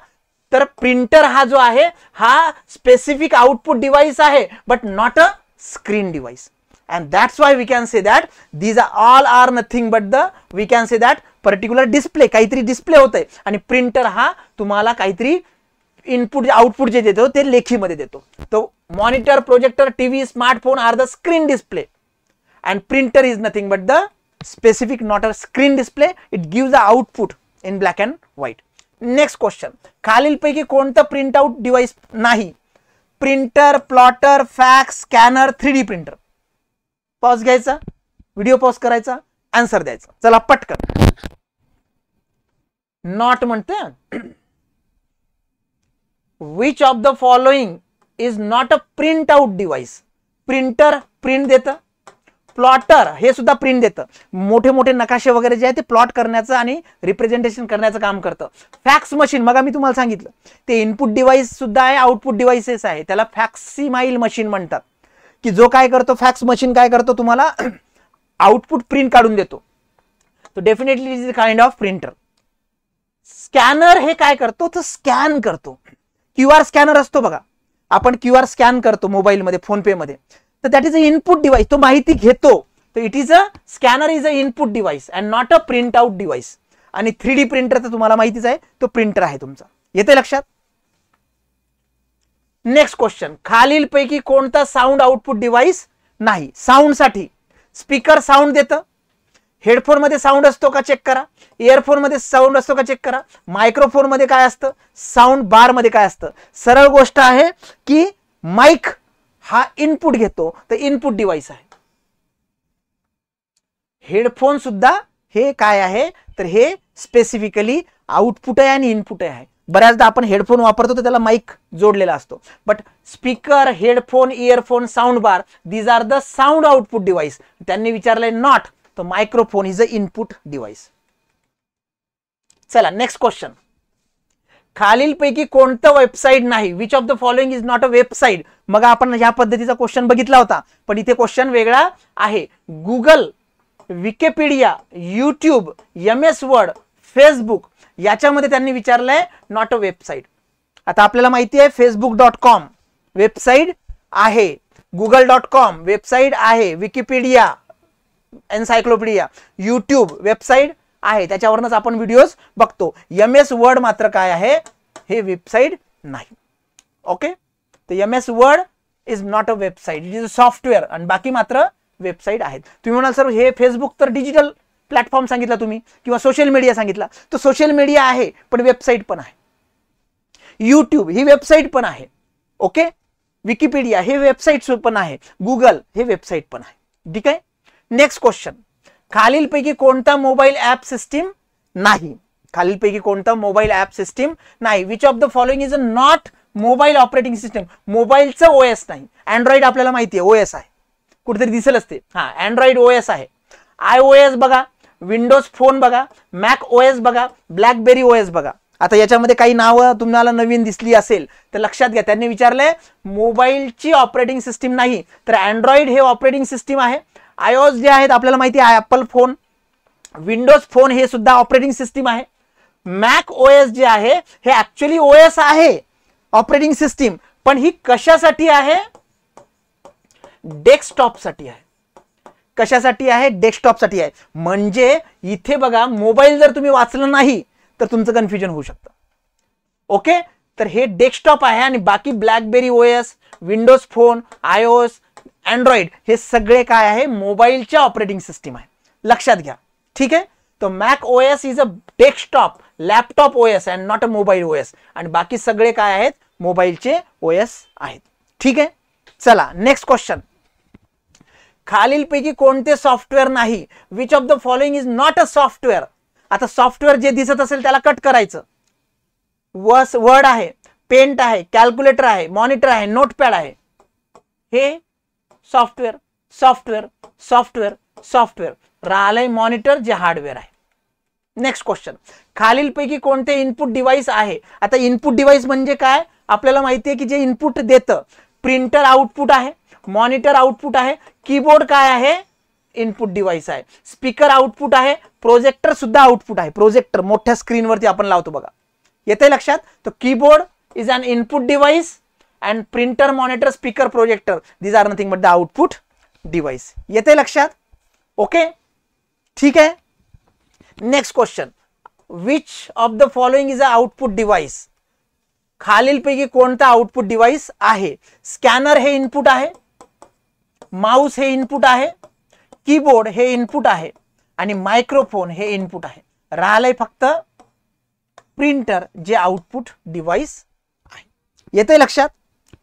तर प्रिंटर हा जो आहे हा स्पेसिफिक आउटपुट डिवाइस आहे but not a screen device. and that's why we can say that these are all are nothing but the we can say that particular display. काहीतरी डिस्प्ले होतंय आणि प्रिंटर हा तुम्हाला काहीतरी इनपुट आउटपुट जे देतो ते लेखीमध्ये देतो. तो monitor, projector, TV, smartphone are the screen display and printer is nothing but the specific not a screen display. It gives the output in black and white. Next question. खालीलपैकी कोणतं print out device नाही? Printer, plotter, fax, scanner, 3D printer. Pause घ्यायचा, video pause करायचा, answer द्यायचा. चला पटकन. Not म्हणते. Which of the following is not a print out device? Printer print देतं, प्लॉटर हे सुद्धा प्रिंट देतं, मोठे मोठे नकाशे वगैरे जे आहे ते प्लॉट करण्याचं आणि रिप्रेझेंटेशन करण्याचं काम करतं. फॅक्स मशीन मग मी तुम्हाला सांगितलं ते इनपुट डिवाइस सुद्धा आहे, आउटपुट डिवाइसेस आहे, त्याला फॅक्सिमाइल मशीन म्हणतात. की जो काय करतो, फॅक्स मशीन काय करतो, तुम्हाला आउटपुट प्रिंट काढून देतो. तो definitely is a kind of printer. Scanner हे काय करतो, तो स्कॅन करतो. QR स्कॅनर असतो बघा, आपण QR स्कॅन करतो मोबाईलमध्ये, फोन पे मध्ये, तर that is a input device. तो माहिती घेतो, तर it is a scanner is a input device and not a print out device. आणि 3D प्रिंटर तर तुम्हाला माहितीच आहे, तो प्रिंटर आहे तुमचा. येते लक्षात? Next question. खालीलपैकी कोणता साऊंड आउटपुट डिवाइस नाही? साऊंड साठी स्पीकर साऊंड देतं, हेडफोन मध्ये साऊंड असतो का चेक करा, इयरफोन मध्ये साऊंड असतो का चेक करा, मायक्रोफोन मध्ये काय असतं, साऊंड बार मध्ये काय असतं. सरळ गोष्ट आहे की माइक हा इनपुट घेतो, तर इनपुट डिवाइस आहे. हेडफोन सुद्धा हे काय आहे, तर हे स्पेसिफिकली आउटपुट आहे आणि इनपुट आहे. बऱ्याचदा आपण हेडफोन वापरतो तर त्याला माइक जोडलेला असतो, but speaker, headphone, earphone, sound bar these are the sound output device. त्यांनी विचारलंय नॉट, तर microphone is a input device. चला नेक्स्ट क्वेश्चन. खालीलपैकी कोणतं वेबसाईट नाही? Which of the following is not a website. मग आपण ह्या पद्धतीचा क्वेश्चन बघितला होता, पण इथे क्वेश्चन वेगळा आहे. Google, Wikipedia, YouTube, MS word, Facebook याच्यामध्ये त्यांनी विचारलंय नॉट अ वेबसाईट. आता आपल्याला माहिती आहे facebook.com वेबसाईट आहे, google.com वेबसाईट आहे, विकिपीडिया एन्सायक्लोपीडिया, युट्यूब वेबसाईट आहे, त्याच्यावरच आपण व्हिडिओज बघतो. MS वर्ड मात्र काय आहे, हे वेबसाईट नाही. ओके, तर MS word is not a website, it is a software, आणि बाकी मात्र वेबसाईट आहेत. तुम्ही म्हणाल सर हे फेसबुक तर डिजिटल प्लॅटफॉर्म सांगितला तुम्ही, किंवा सोशल मीडिया सांगितला, तो सोशल मीडिया आहे पण वेबसाईट पण आहे. युट्यूब ही वेबसाईट पण आहे. ओके, विकिपीडिया हे वेबसाईट पण आहे, गुगल हे वेबसाईट पण आहे. ठीक आहे. Next question. खालीलपैकी कोणता मोबाईल ऍप सिस्टीम नाही? खालीलपैकी कोणता मोबाईल ऍप सिस्टीम नाही? Which of the following is a not mobile operating system. मोबाईलचं OS नाही. अँड्रॉइड आपल्याला माहिती आहे OS आहे, कुठेतरी दिसेल असते. हा, अँड्रॉइड OS आहे. iOS बघा, विंडोज फोन बघा, मॅक OS बघा, ब्लॅकबेरी OS बघा. आता याच्यामध्ये काही नावं तुम्हाला नवीन दिसली असेल तर लक्षात घ्या. त्यांनी विचारलंय मोबाईलची ऑपरेटिंग सिस्टीम नाही, तर अँड्रॉइड हे ऑपरेटिंग सिस्टीम आहे. iOS जे आहेत आपल्याला माहिती आहे ऍपल फोन, विंडोज फोन हे सुद्धा ऑपरेटिंग सिस्टीम आहे. मॅक OS जे आहे हे ऍक्च्युअली OS आहे, ऑपरेटिंग सिस्टीम, पण ही कशासाठी आहे? डेस्कटॉपसाठी आहे. कशासाठी आहे? डेस्कटॉपसाठी आहे. म्हणजे इथे बघा, मोबाईल जर तुम्ही वाचलं नाही तर तुमचं कन्फ्युजन होऊ शकतं. ओके, तर हे डेस्कटॉप आहे, आणि बाकी blackberry OS, Windows phone, iOS, Android हे सगळे काय आहे? मोबाईलच्या ऑपरेटिंग सिस्टीम आहे. लक्षात घ्या. ठीक आहे. तो Mac OS is a desktop laptop OS and not a mobile OS, आणि बाकी सगळे काय आहेत? मोबाईलचे OS आहेत. ठीक आहे. चला नेक्स्ट क्वेश्चन. खालीलपैकी कोणते सॉफ्टवेअर नाही? Which of the following is not a software. आता सॉफ्टवेअर जे दिसत असेल त्याला कट करायचं. वर्ड आहे, पेंट आहे, कॅल्क्युलेटर आहे, मॉनिटर आहे, नोटपॅड आहे. हे सॉफ्टवेअर सॉफ्टवेअर सॉफ्टवेअर सॉफ्टवेअर राहिलंय मॉनिटर जे हार्डवेअर आहे. नेक्स्ट क्वेश्चन, खालीलपैकी कोणते इनपुट डिव्हाइस आहे? आता इनपुट डिव्हाइस म्हणजे काय आपल्याला माहिती आहे की जे इनपुट देतं, प्रिंटर आउटपुट आहे, मॉनिटर आउटपुट आहे, कीबोर्ड काय आहे? इनपुट डिव्हाइस आहे, स्पीकर आउटपुट आहे, प्रोजेक्टर सुद्धा आउटपुट आहे. प्रोजेक्टर मोठ्या स्क्रीनवरती आपण लावतो बघा, येते लक्षात? तर keyboard is an input device and printer, monitor, speaker, projector these are nothing but the output device. येते लक्षात? ओके, ठीक आहे. Next question, which of the following is a output device? खालीलपैकी कोणता आउटपुट डिव्हाइस आहे? स्कॅनर हे input आहे, mouse हे इनपुट आहे, कीबोर्ड हे इनपुट आहे आणि मायक्रोफोन हे इनपुट आहे. राहिलंय फक्त प्रिंटर जे आउटपुट डिव्हाइस आहे. येते लक्षात?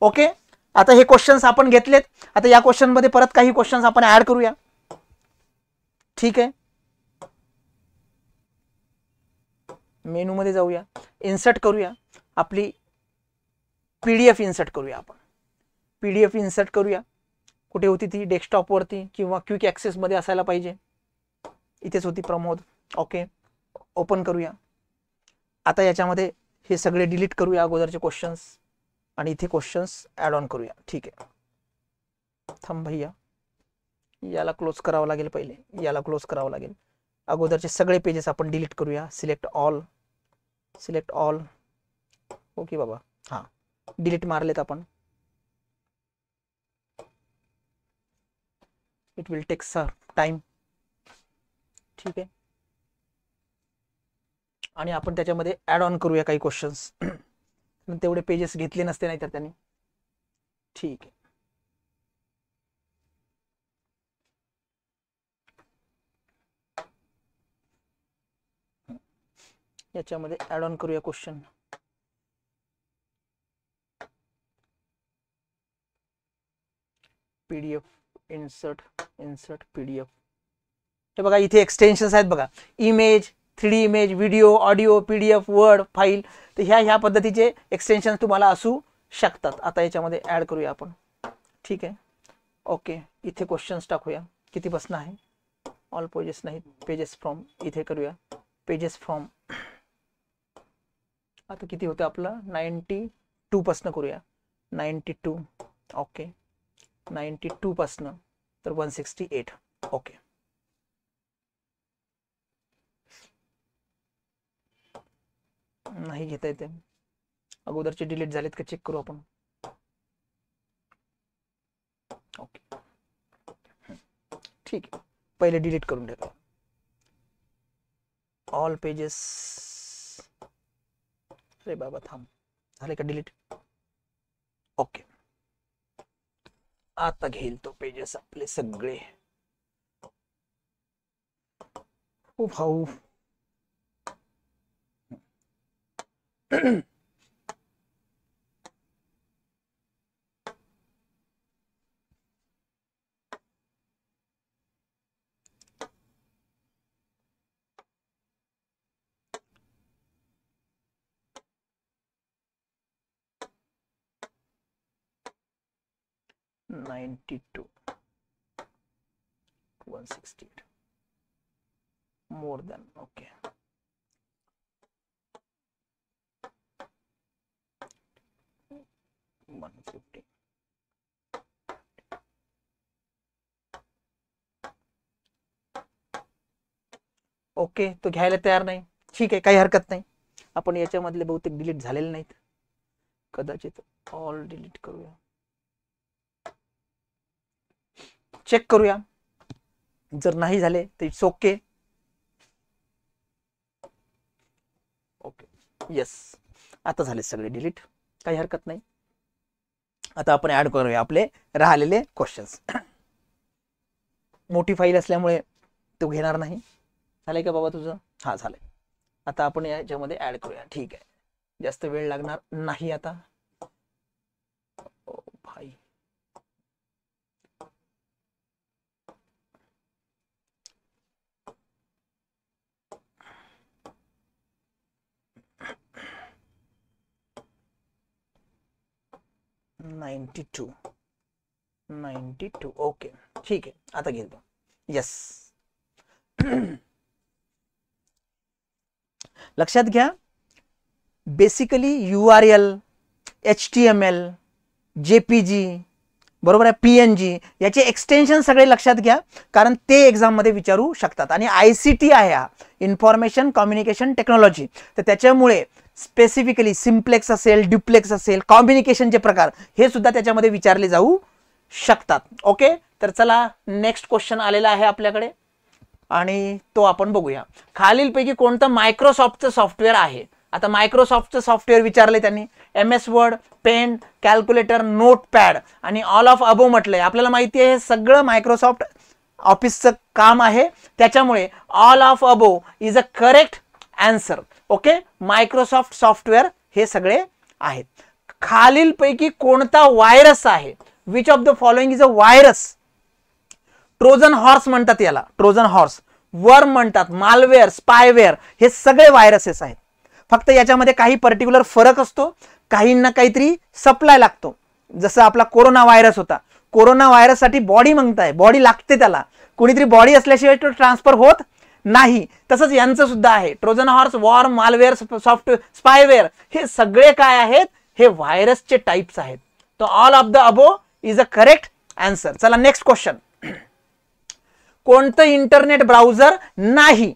ओके, आता हे क्वेश्चन्स आपण घेतलेत. आता या क्वेश्चन मध्ये परत काही क्वेश्चन्स आपण ऍड करूया. ठीक आहे, मेनू मध्ये जाऊया, इन्सर्ट करूया, आपली पीडीएफ इन्सर्ट करूया. आपण पीडीएफ इन्सर्ट करूया. कुठे होती ती? डेस्कटॉप वरती किंवा क्विक ऍक्सेस मध्ये असायला पाहिजे. इथेच होती प्रमोद. ओके, ओपन करूया. आता याच्यामध्ये हे सगळे डिलीट करूया अगोदरचे क्वेश्चन्स आणि इथे क्वेश्चन्स ऍड ऑन करूया. ठीक आहे, थांब भैया, याला क्लोज करावं लागेल, पहिले याला क्लोज करावं लागेल. अगोदरचे सगळे पेजेस आपण डिलीट करूया. Select all, select all. Okay बाबा, हा डिलीट मारलेत आपण. It will take some time. ठीक आहे, आणि आपण त्याच्यामध्ये ऍड ऑन करूया काही क्वेश्चन्स. तेवढे पेजेस घेतले नसते नाहीतर त्यांनी. ठीक आहे, याच्यामध्ये ऍड ऑन करूया question. PDF insert, insert PDF. हे बघा इथे एक्सटेन्शन्स आहेत बघा, image, 3D image, video, audio, PDF, word file. तर ह्या पद्धतीचे एक्सटेन्शन तुम्हाला असू शकतात. आता याच्यामध्ये ऍड करूया आपण. ठीक आहे, ओके, इथे क्वेश्चन्स टाकूया. किती पासून आहे? ऑल पेजेस नाही, पेजेस फ्रॉम. इथे करूया पेजेस फ्रॉम. आता किती होतं आपलं? 92 पासून करूया. 92. ओके, 92 पासून तर 168. ओके, नाही घेता येते. अगोदरचे डिलीट झालेत का चेक करू आपण. ओके, ठीक आहे, पहिले डिलीट करून टाका. All pages. अरे बाबा थांब, झाले का डिलीट? ओके, आता घेईल तो पेजेस आपले सगळे. ओ भाऊ, $92, 168 more than. Okay, $150. ओके, तो घ्यायला तयार नाही. ठीक आहे, काही हरकत नाही. आपण याच्यामधले बहुतेक डिलीट झालेले नाहीत कदाचित. ऑल डिलीट करूया, चेक करूया. जर नाही झाले तर इट्स ओके. ओके, येस, आता झाले सगळे डिलीट, काही हरकत नाही. आता आपण ऍड करूया आपले राहिलेले क्वेश्चन्स. मोठी फाईल असल्यामुळे तो घेणार नाही. झालंय का बाबा तुझं? हा झालंय. आता आपण याच्यामध्ये ऍड करूया. ठीक आहे, जास्त वेळ लागणार नाही आता. ओ भाई, $92. ओके, ठीक आहे, आता घेतो. येस. लक्षात घ्या, बेसिकली URL, HTML, JPG, बरोबर आहे, PNG याचे एक्सटेन्शन सगळे लक्षात घ्या, कारण ते एक्झाममध्ये विचारू शकतात. आणि ICT आहे हा, इन्फॉर्मेशन कम्युनिकेशन टेक्नॉलॉजी, तर त्याच्यामुळे स्पेसिफिकली सिम्प्लेक्स असेल, ड्युप्लेक्स असेल, कॉम्बिनिकेशनचे प्रकार हे सुद्धा त्याच्यामध्ये विचारले जाऊ शकतात. ओके, तर चला नेक्स्ट क्वेश्चन आलेला आहे आपल्याकडे आणि तो आपण बघूया. खालीलपैकी कोणतं मायक्रोसॉफ्टचं सॉफ्टवेअर आहे? आता मायक्रोसॉफ्टचं सॉफ्टवेअर विचारले त्यांनी. MS word, pen, calculator, notepad आणि ऑल ऑफ अबो म्हटलंय. आपल्याला माहिती आहे हे सगळं मायक्रोसॉफ्ट ऑफिसचं काम आहे, त्याच्यामुळे all of above is a correct answer. Okay, Microsoft software हे सगळे आहेत. खालीलपैकी कोणता व्हायरस आहे? Which of the following is a virus? Trojan horse म्हणतात याला, ट्रोजन हॉर्स, वर्म म्हणतात, मालवेअर, स्पायवेअर, हे सगळे व्हायरसेस आहेत. फक्त याच्यामध्ये काही पर्टिक्युलर फरक असतो, काहींना काहीतरी सप्लाय लागतो. जसं आपला कोरोना व्हायरस होता, कोरोना व्हायरससाठी बॉडी मागताय, बॉडी लागते त्याला, कोणीतरी बॉडी असल्याशिवाय तो ट्रान्सफर होत नाही. तसंच यांचं सुद्धा आहे, Trojan horse, worm, malware, spyware, हे सगळे काय आहेत? हे व्हायरसचे टाइप्स आहेत. तो all of the above is a correct answer. चला नेक्स्ट क्वेश्चन. कोणतं इंटरनेट ब्राउझर नाही?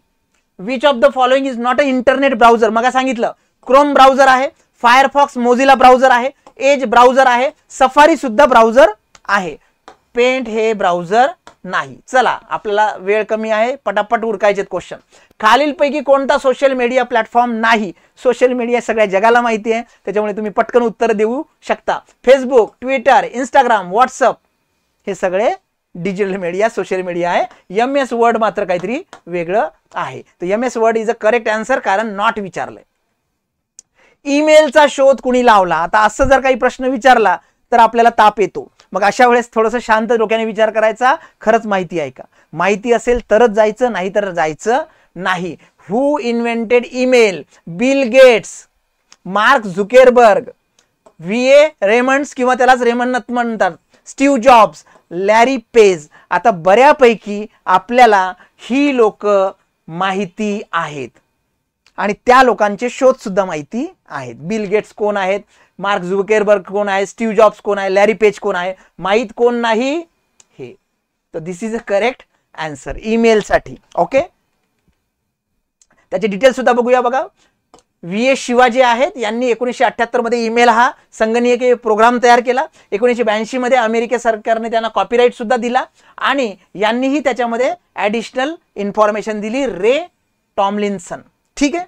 Which of the following is not a internet browser? मग सांगितलं, क्रोम ब्राउझर आहे, फायरफॉक्स, मोझिला ब्राउझर आहे, एज ब्राउझर आहे, सफारी सुद्धा ब्राउझर आहे, पेंट हे ब्राउझर नाही. चला आपल्याला वेळ कमी आहे, पटापट उरकायचे क्वेश्चन. खालीलपैकी कोणता सोशल मीडिया प्लॅटफॉर्म नाही? सोशल मीडिया सगळ्या जगाला माहिती आहे, त्याच्यामुळे तुम्ही पटकन उत्तर देऊ शकता. फेसबुक, ट्विटर, इंस्टाग्राम, व्हॉट्सअप हे सगळे डिजिटल मीडिया, सोशल मीडिया आहे. MS वर्ड मात्र काहीतरी वेगळं आहे. तर MS word is a correct answer, कारण नॉट विचारलंय. ईमेलचा शोध कुणी लावला? आता असं जर काही प्रश्न विचारला तर आपल्याला ताप येतो. मग अशा वेळेस थोडंसं शांत डोक्याने विचार करायचा, खरंच माहिती आहे का? माहिती असेल तरच जायचं, नाही तर जायचं नाही. Who invented email? Bill Gates, Mark Zuckerberg, VA Raymonds किंवा त्यालाच रेमंड म्हणतात, स्टीव्ह जॉब्स, लॅरी पेज. आता बऱ्यापैकी आपल्याला ही लोक माहिती आहेत आणि त्या लोकांचे शोध सुद्धा माहिती आहेत. बिल गेट्स कोण आहेत, मार्क झुकेरबर्ग कोण आहे, स्टीव्ह जॉब्स कोण आहे, लॅरी पेज कोण आहे, माहित कोण नाही हे. तर this is a correct answer email साठी. ओके, त्याचे डिटेल्स सुद्धा बघूया. बघा, VA शिवाजी आहेत, यांनी 1978 मध्ये ईमेल हा संगणकीय प्रोग्राम तयार केला. 1982 मध्ये अमेरिका सरकारने त्यांना कॉपीराइट सुद्धा दिला आणि यांनीही त्याच्यामध्ये ऍडिशनल इन्फॉर्मेशन दिली, रे टॉमलिन्सन. ठीक आहे,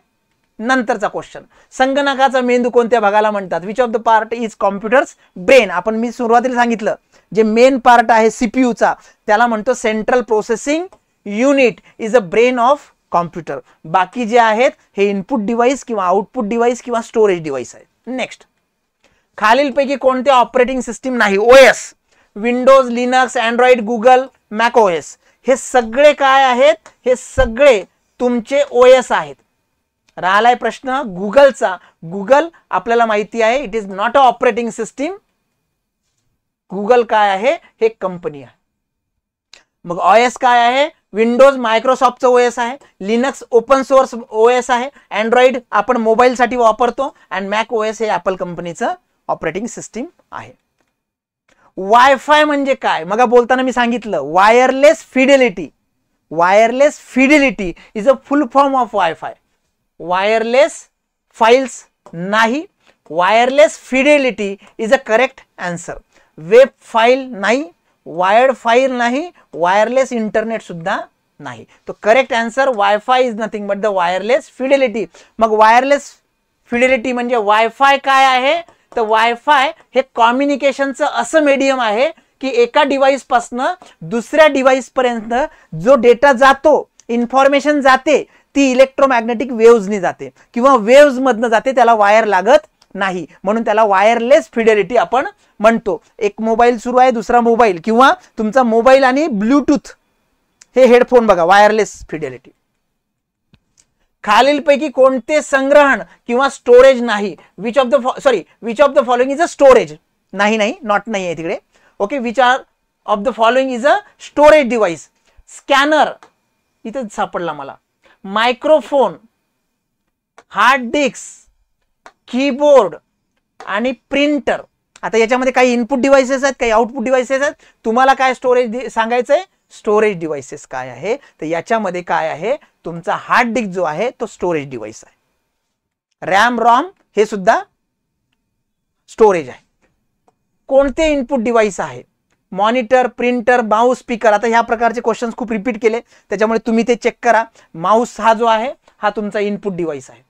नंतरचा क्वेश्चन. संगणकाचा मेंदू कोणत्या भागाला म्हणतात? Which of the part is computers brain? आपण मी सुरुवातीला सांगितलं, जे मेन पार्ट आहे CPU चा त्याला म्हणतो central processing unit, is a brain of computer. बाकी जे आहेत हे इनपुट डिव्हाइस किंवा आउटपुट डिव्हाइस किंवा स्टोरेज डिव्हाइस आहे. नेक्स्ट, खालीलपैकी कोणते ऑपरेटिंग सिस्टीम नाही? OS, Windows, Linux, Android, Google, Mac OS. हे सगळे काय आहेत? हे सगळे तुमचे OS आहेत. राहिलाय प्रश्न गुगलचा. गुगल आपल्याला माहिती आहे, it is not a operating system. Google काय आहे? हे कंपनी आहे. मग OS काय आहे? विंडोज मायक्रोसॉफ्टचं OS आहे, लिनक्स ओपन सोर्स OS आहे, अँड्रॉइड आपण मोबाईलसाठी वापरतो आणि मॅक OS हे ऍपल कंपनीचं ऑपरेटिंग सिस्टीम आहे. वायफाय म्हणजे काय? मग बोलताना मी सांगितलं, wireless fidelity. Wireless fidelity is a full form of WiFi. Wireless files नाही, wireless fidelity is a correct answer. Web file नाही, वायर्ड फाईल नाही, वायरलेस इंटरनेट सुद्धा नाही. तो correct answer wifi is nothing but the wireless Fidelity. मग wireless Fidelity म्हणजे wifi काय आहे? तर वायफाय हे कम्युनिकेशनचं असं मीडियम आहे की एका डिव्हाइस पासून दुसऱ्या डिव्हाइस पर्यंत जो डेटा जातो, इन्फॉर्मेशन जाते, ती इलेक्ट्रोमॅग्नेटिक वेव्हजनी जाते किंवा वेव्हज मधनं जाते, त्याला वायर लागत नाही, म्हणून त्याला वायरलेस फिडेलिटी आपण म्हणतो. एक मोबाईल सुरू आहे, दुसरा मोबाईल किंवा तुमचा मोबाईल आणि ब्लूटूथ हे हेडफोन बघा, वायरलेस फिडेलिटी. खालीलपैकी कोणते संग्रहण किंवा स्टोरेज नाही? Which of the following is a storage. नाही, नॉट नाही आहे तिकडे. Okay, which are of the following is a storage device. Scanner इथे सापडला मला, मायक्रोफोन, हार्ड डिस्क, कीबोर्ड आणि प्रिंटर. आता याच्यामध्ये काही इनपुट डिव्हाइसेस आहेत, काही आउटपुट डिव्हाइसेस आहेत. तुम्हाला काय स्टोरेज सांगायचंय, स्टोरेज डिव्हाइसेस काय आहे, तर याच्यामध्ये काय आहे, तुमचा हार्ड डिस्क जो आहे तो स्टोरेज डिव्हाइस आहे. रॅम रॉम हे सुद्धा स्टोरेज आहे. कोणते इनपुट डिव्हाइस आहे, मॉनिटर, प्रिंटर, माऊस, स्पीकर. आता ह्या प्रकारचे क्वेश्चन्स खूप रिपीट केले, त्याच्यामुळे तुम्ही ते चेक करा. माऊस हा जो आहे हा तुमचा इनपुट डिव्हाइस आहे.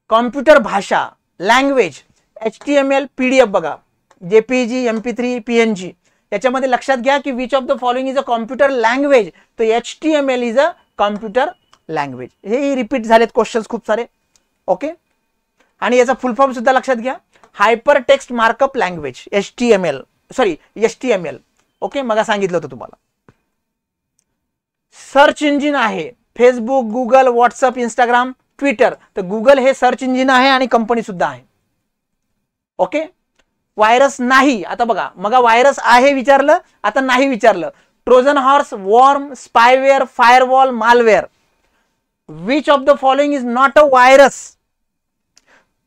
कॉम्प्युटर भाषा, लँग्वेज, HTML, PDF बघा, JPG, MP3, PNG. याच्यामध्ये लक्षात घ्या की which of the following is a computer language, तो HTML is a computer language. हे रिपीट झालेत क्वेश्चन्स खूप सारे. ओके, आणि याचा फुल फॉर्म सुद्धा लक्षात घ्या, hyper text markup language, HTML. Okay, मग सांगितलं होतं तुम्हाला. सर्च इंजिन आहे Facebook, Google, WhatsApp, Instagram, Twitter. तर गुगल हे सर्च इंजिन आहे आणि कंपनी सुद्धा आहे. ओके, व्हायरस नाही. आता बघा, मग व्हायरस आहे विचारलं, आता नाही विचारलं. Trojan horse, worm, spyware, firewall, malware. Which of the following is not a virus.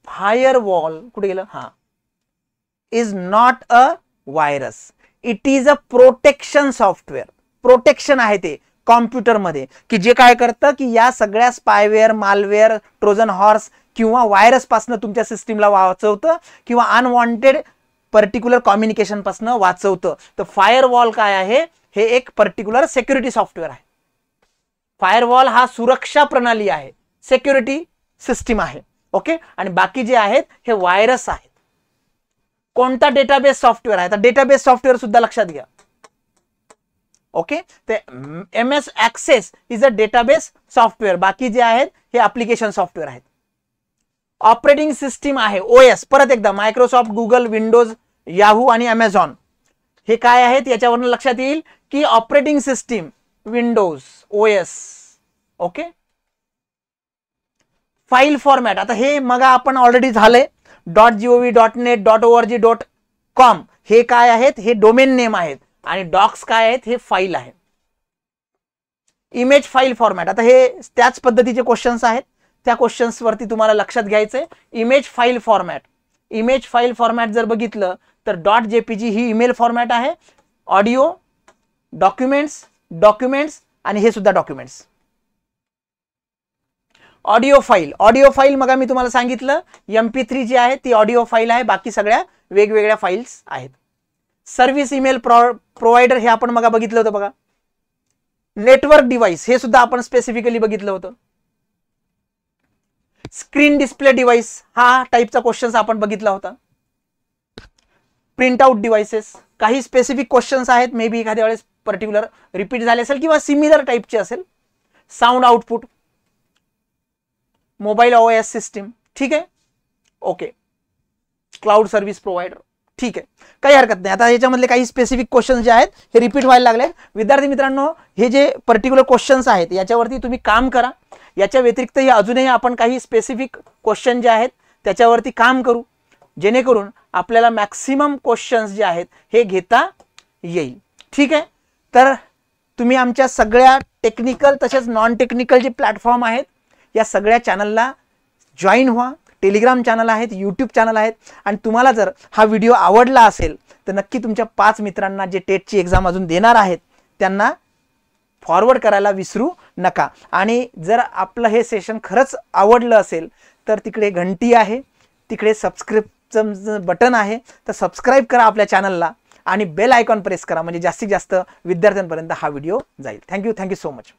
Firewall कुठे गेलं, हा, is not a virus. It is a protection software. Protection आहे ते कॉम्प्युटरमध्ये, की जे काय करतं की या सगळ्या स्पायवेअर, मालवेअर, ट्रोजन हॉर्स किंवा व्हायरस पासून तुमच्या सिस्टीमला वाचवतं किंवा अनवॉन्टेड पर्टिक्युलर कम्युनिकेशन पासून वाचवतं. तर फायरवॉल काय आहे, हे एक पर्टिक्युलर सिक्युरिटी सॉफ्टवेअर आहे. फायरवॉल हा सुरक्षा प्रणाली आहे, सिक्युरिटी सिस्टीम आहे. ओके, आणि बाकी जे आहेत हे व्हायरस आहेत. कोणता डेटाबेस सॉफ्टवेअर आहे, तर डेटाबेस सॉफ्टवेअर सुद्धा लक्षात घ्या. ओके, ते MS Access is a database software. बाकी जे आहेत हे ऍप्लिकेशन सॉफ्टवेअर आहेत. ऑपरेटिंग सिस्टीम आहे OS. परत एकदा मायक्रोसॉफ्ट, गुगल, विंडोज, याहू आणि अमेझॉन हे काय आहेत, याच्यावरून लक्षात येईल की operating system Windows, OS. Okay, file format. आता हे मग आपण ऑलरेडी झालंय. .gov.net, .org, .com हे काय आहेत, हे डोमेन नेम आहेत. आणि डॉक्स काय आहेत, हे फाईल आहे. Image file format. आता हे त्याच पद्धतीचे क्वेश्चन्स आहेत, त्या क्वेश्चन्स वरती तुम्हाला लक्षात घ्यायचंय. Image file format. Image file format जर बघितलं तर .jpg ही इमेल फॉर्मॅट आहे. ऑडिओ, डॉक्युमेंट्स आणि हे सुद्धा डॉक्युमेंट्स. ऑडिओ फाईल मग मी तुम्हाला सांगितलं MP3 जी आहे ती ऑडिओ फाईल आहे. बाकी सगळ्या वेगवेगळ्या फाईल्स आहेत. सर्व्हिस ईमेल प्रोव्हायडर हे आपण मग बघितलं होतं बघा. नेटवर्क डिव्हाइस हे सुद्धा आपण स्पेसिफिकली बघितलं होतं. स्क्रीन डिस्प्ले डिव्हाइस हा टाईपचा क्वेश्चन आपण बघितला होता. प्रिंट आउट डिव्हाइसेस काही स्पेसिफिक क्वेश्चन्स आहेत, मे बी एखाद्या वेळेस पर्टिक्युलर रिपीट झाले असेल किंवा सिमिलर टाईपचे असेल. Sound output, mobile OS system. ठीक आहे, ओके. Cloud service provider. ठीक आहे, काही हरकत नाही. आता याच्यामधले काही स्पेसिफिक क्वेश्चन जे आहेत हे रिपीट व्हायला लागले. विद्यार्थी मित्रांनो, हे जे पर्टिक्युलर क्वेश्चन्स आहेत याच्यावरती तुम्ही काम करा. याच्या व्यतिरिक्तही अजूनही आपण काही स्पेसिफिक क्वेश्चन जे आहेत त्याच्यावरती काम करू, जेणेकरून आपल्याला मॅक्सिमम क्वेश्चन्स जे आहेत हे घेता येईल. ठीक आहे, तर तुम्ही आमच्या सगळ्या टेक्निकल तसेच नॉन टेक्निकल जे प्लॅटफॉर्म आहेत या सगळ्या चॅनलला जॉईन व्हा. टेलिग्राम चॅनल आहेत, यूट्यूब चॅनल आहेत. आणि तुम्हाला जर हा व्हिडिओ आवडला असेल तर नक्की तुमच्या 5 मित्रांना जे टेटची एक्झाम अजून देणार आहेत त्यांना फॉरवर्ड करायला विसरू नका. आणि जर आपलं हे सेशन खरंच आवडलं असेल तर तिकडे घंटी आहे, तिकडे सबस्क्राईबचं बटन आहे, तर सबस्क्राईब करा आपल्या चॅनलला आणि बेल आयकॉन प्रेस करा, म्हणजे जास्तीत जास्त विद्यार्थ्यांपर्यंत हा व्हिडिओ जाईल. Thank you so much.